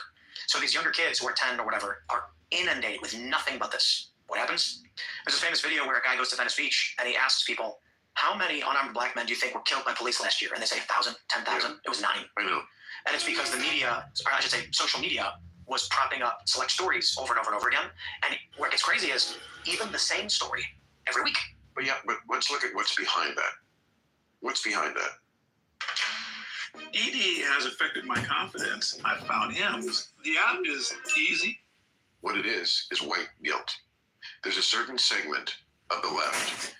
So these younger kids who are 10 or whatever are inundated with nothing but this. What happens? There's a famous video where a guy goes to Venice Beach and he asks people, how many unarmed black men do you think were killed by police last year? And they say 1,000, 10,000. It was 9. I know. And it's because the media, or I should say social media, was propping up select stories over and over and over again. And where it gets crazy is even the same story every week. But let's look at what's behind that. What's behind that? ED has affected my confidence. I found hymns. The app is easy. What it is white guilt. There's a certain segment of the left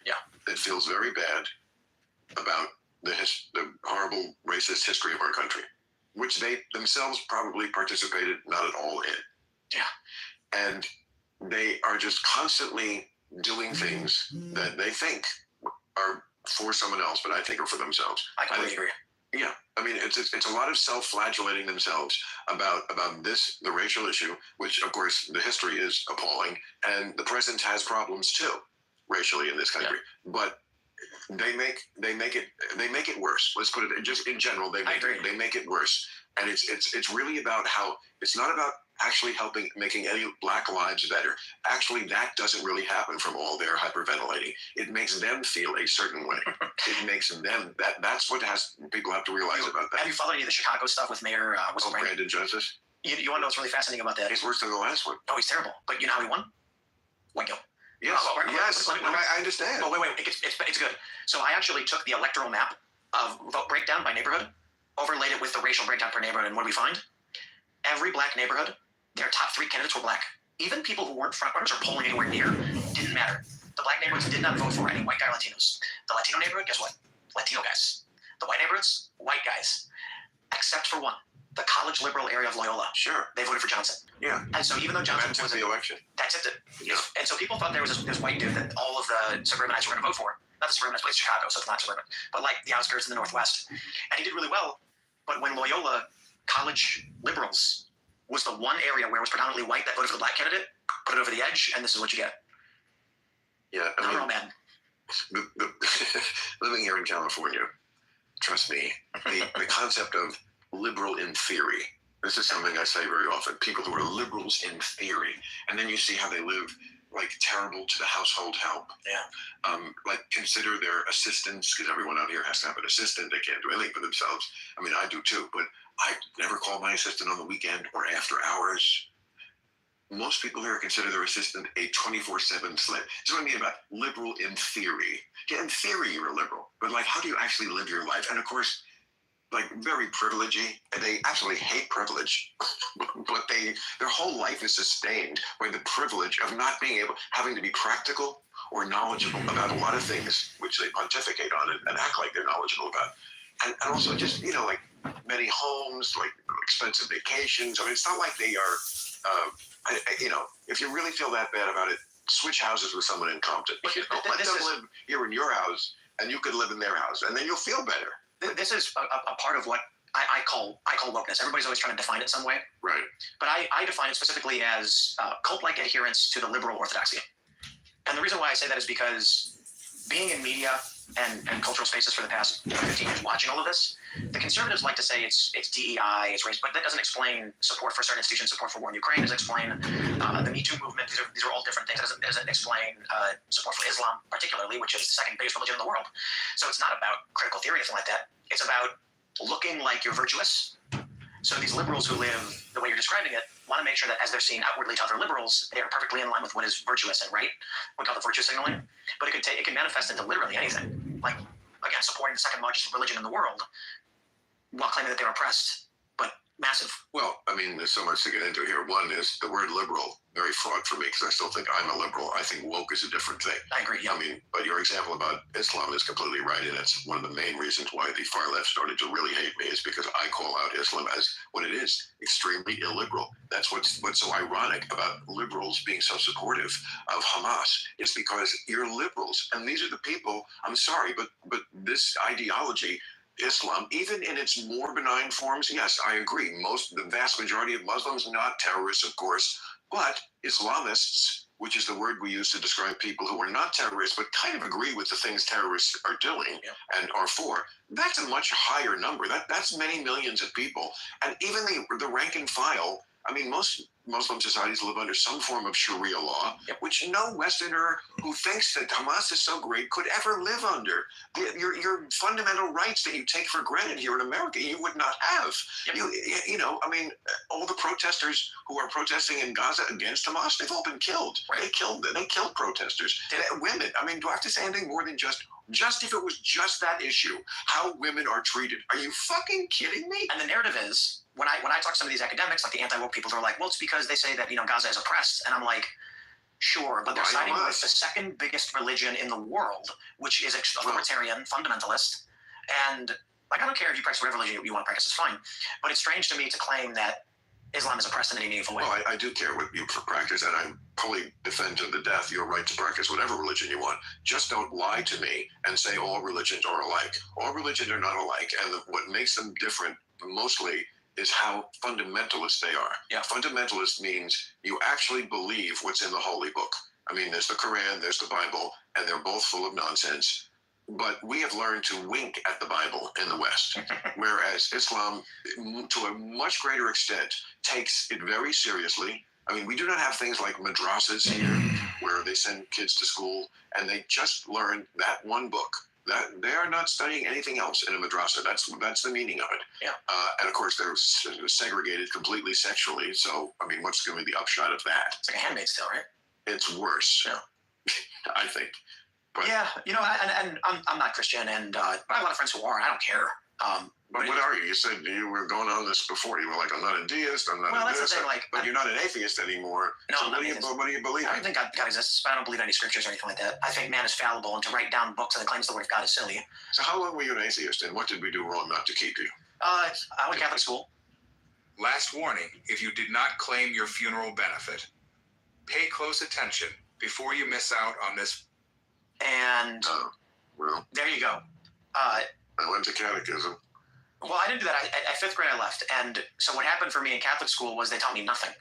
that feels very bad about the horrible racist history of our country, which they themselves probably participated not at all in. Yeah. And they are just constantly doing things that they think are for someone else, but I think are for themselves. I completely agree. Yeah, I mean, it's a lot of self-flagellating themselves about the racial issue, which of course the history is appalling, and the present has problems too, racially in this country. Yeah. But they make it worse. Let's put it just in general. They make it worse, and it's really about how it's not about actually making any black lives better. Actually, that doesn't really happen from all their hyperventilating. It makes them feel a certain way. It makes them that's what people have to realize about that. Have you followed any of the Chicago stuff with Mayor Brandon Justice? You want to know what's really fascinating about that? He's worse than the last one. No, he's terrible. But you know how he won? White guilt. Yes, I understand. Well, wait, it's good. So I actually took the electoral map of vote breakdown by neighborhood, overlaid it with the racial breakdown per neighborhood, and what do we find? Every black neighborhood, their top 3 candidates were black. Even people who weren't front runners or polling anywhere near didn't matter. The black neighborhoods did not vote for any white guy or Latinos. The Latino neighborhood, guess what? Latino guys. The white neighborhoods, white guys. Except for one, the college liberal area of Loyola. Sure. They voted for Johnson. Yeah. And so even though Johnson was the election. That tipped it. Yeah. And so people thought there was this white dude that all of the suburbanites were going to vote for. Not the suburbanites, but it's Chicago, so it's not suburban. But like the outskirts in the Northwest. And he did really well. But when Loyola college liberals was the one area where it was predominantly white that voted for the black candidate, put it over the edge, and this is what you get. Yeah. Not real mad. Living here in California, trust me, the concept of liberal in theory, this is something I say very often. People who are liberals in theory, and then you see how they live, like terrible to the household help. Yeah. Like consider their assistants, because everyone out here has to have an assistant. They can't do anything for themselves. I mean, I do too, but I never call my assistant on the weekend or after hours. Most people here consider their assistant a 24/7 slave. That's what I mean about liberal in theory. Yeah, in theory you're a liberal, but like, how do you actually live your life? And of course, like very privilegey, and they absolutely hate privilege, but their whole life is sustained by the privilege of not having to be practical or knowledgeable about a lot of things, which they pontificate on and act like they're knowledgeable about. And also just, like many homes, like expensive vacations. I mean, it's not like they are, if you really feel that bad about it, switch houses with someone incompetent. Let them live here in your house, and you could live in their house, and then you'll feel better. This is a part of what I call wokeness. Everybody's always trying to define it some way. Right. But I define it specifically as cult-like adherence to the liberal orthodoxy. And the reason why I say that is because being in media and cultural spaces for the past 15 years watching all of this, the conservatives like to say it's DEI, it's race, but that doesn't explain support for certain institutions, support for war in Ukraine, doesn't explain the Me Too movement. These are all different things. It doesn't explain support for Islam particularly, which is the second biggest religion in the world. So it's not about critical theory or anything like that. It's about looking like you're virtuous. So these liberals who live the way you're describing it want to make sure that as they're seen outwardly to other liberals, they are perfectly in line with what is virtuous and right. We call it virtue signaling. But it can manifest into literally anything. Like, again, supporting the second largest religion in the world while claiming that they're oppressed, but massive. Well, I mean, there's so much to get into here. One is the word liberal, very fraught for me because I still think I'm a liberal. I think woke is a different thing. I agree. Yeah. I mean, but your example about Islam is completely right, and it's one of the main reasons why the far left started to really hate me is because I call out Islam as what it is, extremely illiberal. That's what's so ironic about liberals being so supportive of Hamas. It's because you're liberals, and these are the people. I'm sorry, but this ideology. Islam, even in its more benign forms, yes, I agree. The vast majority of Muslims, not terrorists, of course, but Islamists, which is the word we use to describe people who are not terrorists, but kind of agree with the things terrorists are doing and are for, that's a much higher number. That's many millions of people. And even the rank and file, I mean, most Muslim societies live under some form of Sharia law, which no Westerner who thinks that Hamas is so great could ever live under. Your fundamental rights that you take for granted here in America, you would not have. You know, I mean, all the protesters who are protesting in Gaza against Hamas, they've all been killed. They killed protesters. Women, I mean, do I have to say anything more than just if it was just that issue, how women are treated? Are you fucking kidding me? And the narrative is, when I talk to some of these academics, like the anti-woke people, they're like, well, it's because they say that, you know, Gaza is oppressed. And I'm like, sure, but they're siding with the second biggest religion in the world, which is authoritarian, fundamentalist. And, like, I don't care if you practice whatever religion you want to practice, it's fine. But it's strange to me to claim that Islam is oppressed in any meaningful way. Well, I do care what you practice, and I fully defend to the death your right to practice whatever religion you want. Just don't lie to me and say all religions are alike. All religions are not alike, and what makes them different mostly is how fundamentalist they are. Yeah. Fundamentalist means you actually believe what's in the Holy Book. I mean, there's the Quran, there's the Bible, and they're both full of nonsense. But we have learned to wink at the Bible in the West, whereas Islam, to a much greater extent, takes it very seriously. I mean, we do not have things like madrasas here, where they send kids to school, and they just learn that one book. That they are not studying anything else in a madrasa. That's the meaning of it. Yeah. And of course, they're segregated completely sexually. So, I mean, what's going to be the upshot of that? It's like a Handmaid's Tale, right? It's worse. Yeah. I think. But, yeah, you know, and I'm not Christian, and but I have a lot of friends who are. I don't care. But what are you? You said you were going on this before. You were like, I'm not a deist. I'm not well, a that's this. the thing, like, but you're not an atheist anymore. No, so what do you believe? I don't think God exists. I don't believe in any scriptures or anything like that. I think man is fallible, and to write down books that claims the word of God is silly. So how long were you an atheist, and what did we do wrong not to keep you? I went to Catholic school. Last warning, if you did not claim your funeral benefit, pay close attention before you miss out on this. And well, there you go. I went to catechism. Well, I didn't do that. At fifth grade, I left. And so what happened for me in Catholic school was they taught me nothing.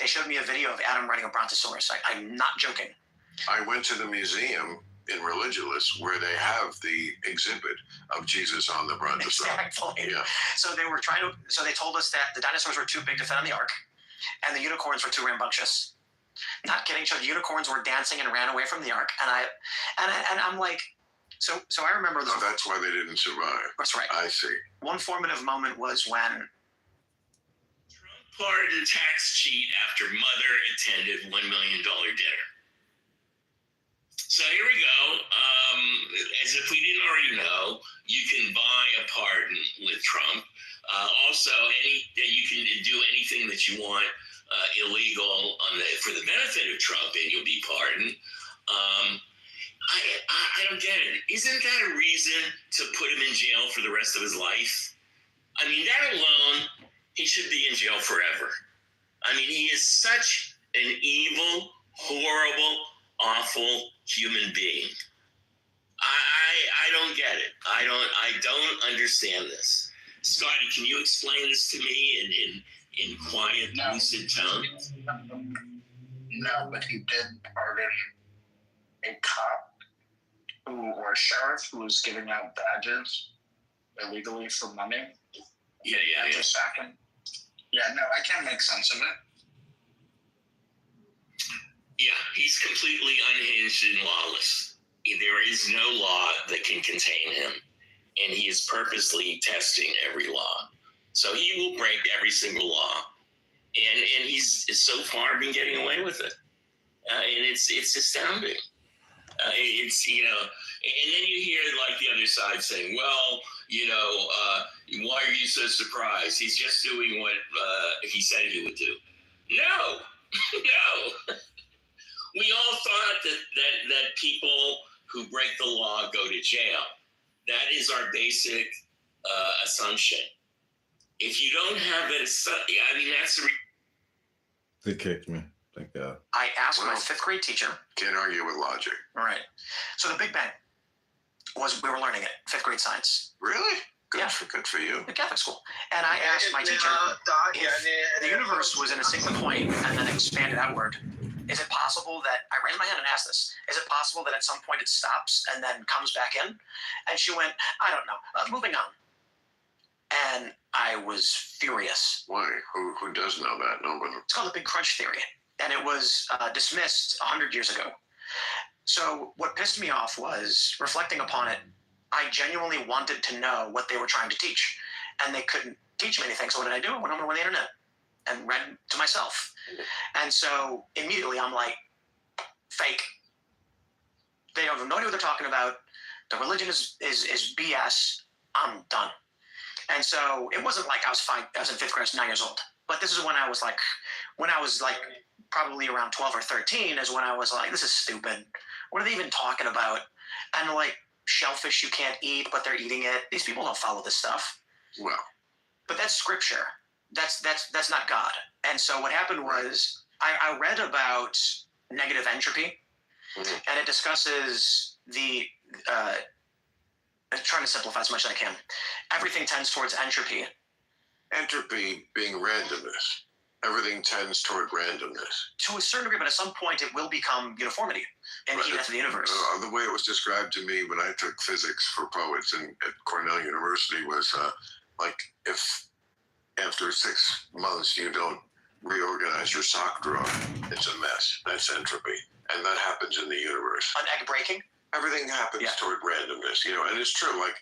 They showed me a video of Adam riding a brontosaurus. I'm not joking. I went to the museum in Religulous where they have the exhibit of Jesus on the brontosaurus. Exactly. Yeah. So they told us that the dinosaurs were too big to fit on the ark, and the unicorns were too rambunctious. Not kidding. So the unicorns were dancing and ran away from the ark, and I'm like, so I remember. Oh, that's why they didn't survive. That's right. I see. One formative moment was when Trump parted a tax cheat after mother attended $1 million dinner. So here we go. As if we didn't already know, you can buy a pardon with Trump. Also, you can do anything that you want illegal for the benefit of Trump, and you'll be pardoned. I don't get it. Isn't that a reason to put him in jail for the rest of his life? I mean, that alone, he should be in jail forever. I mean, he is such an evil, horrible, awful human being. I don't get it. I don't understand this. Scotty, can you explain this to me in quiet, lucid tone? No, but he did pardon a cop or a sheriff who was giving out badges illegally for money. Yeah. To sack him. Yeah, no, I can't make sense of it. Yeah, he's completely unhinged and lawless. There is no law that can contain him, and he is purposely testing every law. So he will break every single law, and he's so far been getting away with it, and it's astounding. It's, you know, and then you hear like the other side saying, well, you know, why are you so surprised? He's just doing what he said he would do. No, no. We all thought that people who break the law go to jail. That is our basic assumption. If you don't have that, I mean, that's the. They kicked me. Thank God. I asked my 5th grade teacher. Can't argue with logic. All right. So the Big Bang we were learning it, 5th grade science. Really? Good for you. The Catholic school. And I asked my teacher if the universe was in a single point and then expanded outward. Is it possible that, I raised my hand and asked this, is it possible that at some point it stops and then comes back in? And she went, I don't know, moving on. And I was furious. Why? Who does know that? Nobody. It's called the Big Crunch Theory. And it was dismissed 100 years ago. So what pissed me off was, reflecting upon it, I genuinely wanted to know what they were trying to teach. And they couldn't teach me anything. So what did I do? I went on the internet and read to myself. And so immediately I'm like, fake. They have no idea what they're talking about. The religion is BS. I'm done. And so it wasn't like I was in 5th grade, I was 9 years old. But this is when I was like probably around 12 or 13 is when I was like, this is stupid. What are they even talking about? And like shellfish you can't eat, but they're eating it. These people don't follow this stuff. Well. But that's scripture. That's not God. And so what happened was I read about negative entropy, and it discusses the I'm trying to simplify as much as I can. Everything tends towards entropy. Entropy being randomness. Everything tends toward randomness. To a certain degree, but at some point it will become uniformity in the heat of the universe. The way it was described to me when I took physics for poets at Cornell University was like if after 6 months you don't reorganize your sock drawer, it's a mess. That's entropy. And that happens in the universe. An egg breaking? Everything happens toward randomness, you know, and it's true. Like,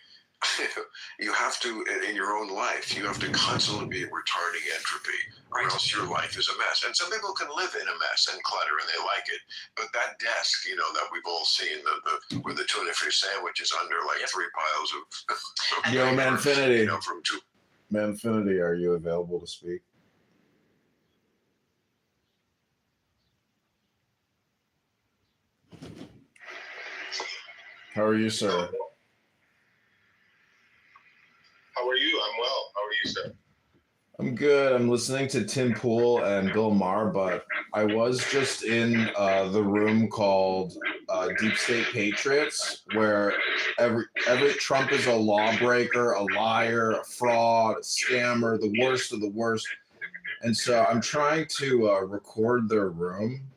you have to, in your own life, you have to constantly be retarding entropy, or else your life is a mess. And some people can live in a mess and clutter, and they like it. But that desk, you know, that we've all seen, where the tuna fish sandwich is under like 3 piles of. Yo, Manfinity. You know, from 2. Manfinity, are you available to speak? How are you, sir? How are you? I'm well. How are you, sir? I'm good. I'm listening to Tim Pool and Bill Maher, but I was just in the room called Deep State Patriots, where every Trump is a lawbreaker, a liar, a fraud, a scammer, the worst of the worst. And so I'm trying to record their room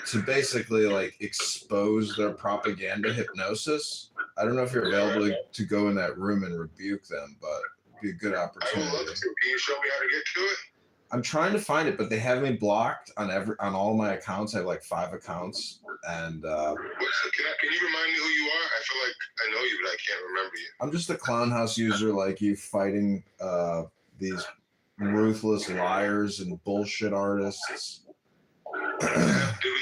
to basically like expose their propaganda hypnosis. I don't know if you're available to go in that room and rebuke them, but it'd be a good opportunity. I would love to. Can you show me how to get to it? I'm trying to find it, but they have me blocked on all my accounts. I have like 5 accounts, and can you remind me who you are? I feel like I know you, but I can't remember you. I'm just a clown house user like you, fighting these ruthless liars and bullshit artists. Did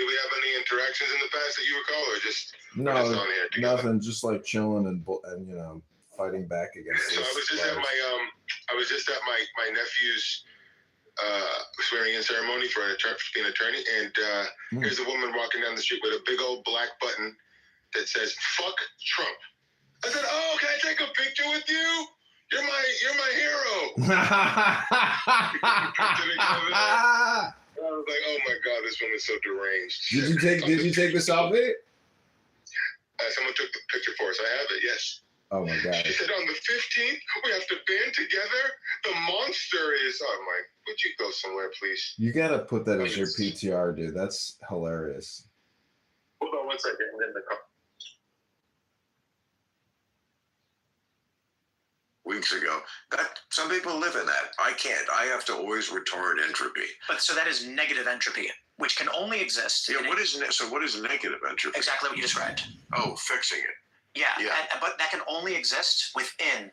we have any interactions in the past that you recall, or just No, on here together? nothing. Just like chilling and you know, fighting back against. So I was just at my nephew's swearing in ceremony for being an attorney, and here's a woman walking down the street with a big old black button that says "Fuck Trump." I said, "Oh, can I take a picture with you? You're my hero." I was like, "Oh my God, this woman's so deranged." Did you take the selfie? Someone took the picture for us. I have it. Yes. Oh my God. She said, "On the 15th, we have to band together. The monster is." Oh my! Would you go somewhere, please? You gotta put that as your PTR, dude. That's hilarious. Hold on one second. I'm in the car. Weeks ago, that some people live in that. I can't. I have to always retard entropy. But so that is negative entropy, which can only exist. Yeah. What is negative entropy? Exactly what you described. Oh, fixing it. Yeah. But that can only exist within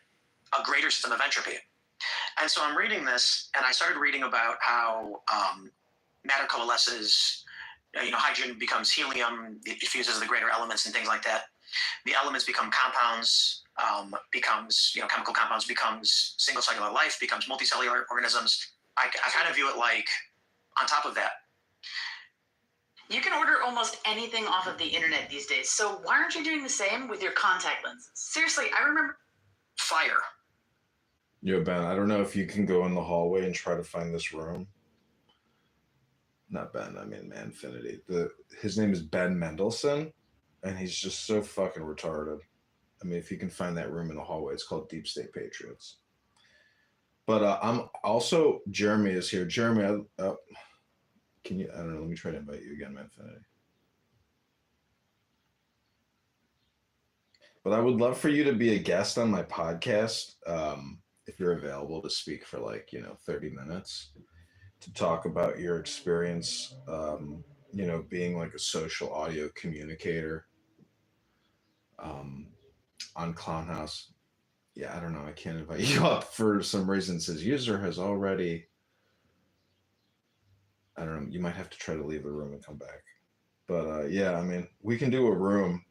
a greater system of entropy. And so I'm reading this, and I started reading about how matter coalesces hydrogen becomes helium, it fuses the greater elements and things like that. The elements become compounds, becomes, chemical compounds, becomes single cellular life, becomes multicellular organisms. I kind of view it like on top of that. You can order almost anything off of the internet these days. So why aren't you doing the same with your contact lenses? Seriously, I remember fire. Yo, Ben, I don't know if you can go in the hallway and try to find this room. Not Ben, I mean Manfinity. His name is Ben Mendelsohn, and he's just so fucking retarded. I mean, if you can find that room in the hallway, it's called Deep State Patriots. But I'm also, Jeremy is here. Jeremy, can you, I don't know, let me try to invite you again, Manfinity. But I would love for you to be a guest on my podcast, if you're available to speak for 30 minutes to talk about your experience, being like a social audio communicator on Clownhouse. Yeah, I don't know. I can't invite you up for some reason. It says user has already, I don't know. You might have to try to leave the room and come back. But yeah, I mean, we can do a room.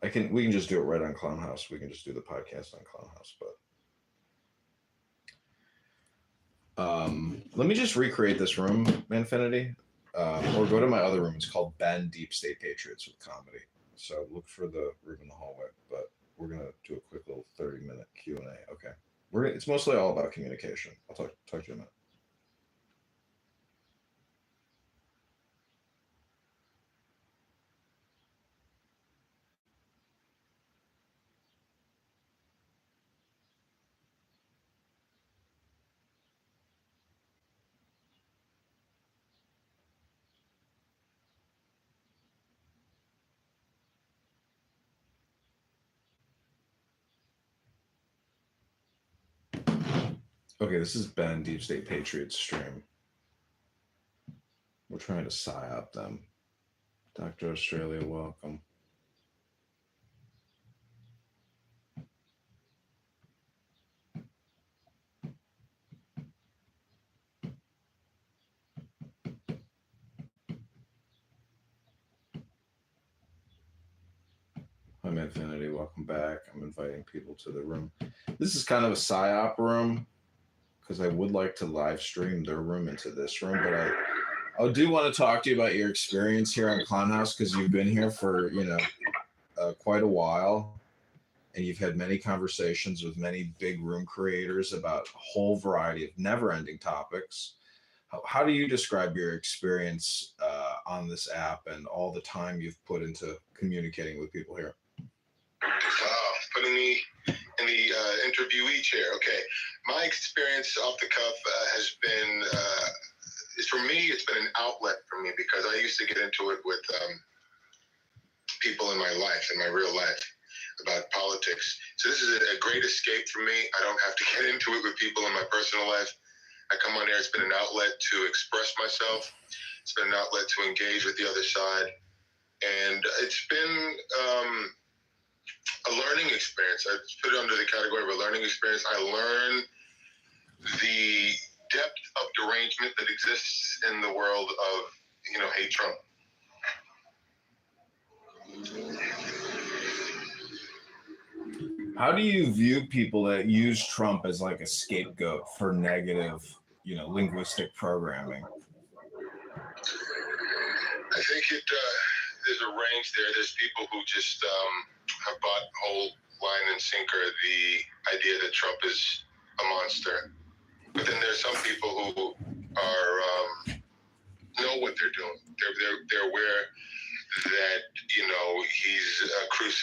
We can just do it right on Clownhouse. We can just do the podcast on Clownhouse. But let me just recreate this room, Manfinity, or go to my other room. It's called Ben Deep State Patriots with Comedy. So look for the room in the hallway. But we're gonna do a quick little 30-minute Q&A. Okay, it's mostly all about communication. I'll talk to you in a minute. Okay, this is Ben Deep State Patriots stream. We're trying to psyop them. Dr. Australia, welcome. Hi, Manfinity, welcome back. I'm inviting people to the room. This is kind of a psyop room because I would like to live stream their room into this room, but I do want to talk to you about your experience here on Clownhouse because you've been here for, quite a while, and you've had many conversations with many big room creators about a whole variety of never-ending topics. How do you describe your experience on this app and all the time you've put into communicating with people here? Wow, putting me in the interviewee chair. Okay, my experience off the cuff has been, for me, it's been an outlet for me because I used to get into it with people in my life, in my real life, about politics. So this is a great escape for me. I don't have to get into it with people in my personal life. I come on here, it's been an outlet to express myself. It's been an outlet to engage with the other side. And it's been a learning experience. I put it under the category of a learning experience. I learned the depth of derangement that exists in the world of, hate Trump. How do you view people that use Trump as like a scapegoat for negative, linguistic programming? I think there's a range there. There's people who just have bought whole line and sinker the idea that Trump is a monster. But then there's some people who are know what they're doing. They're aware that he's a crusader.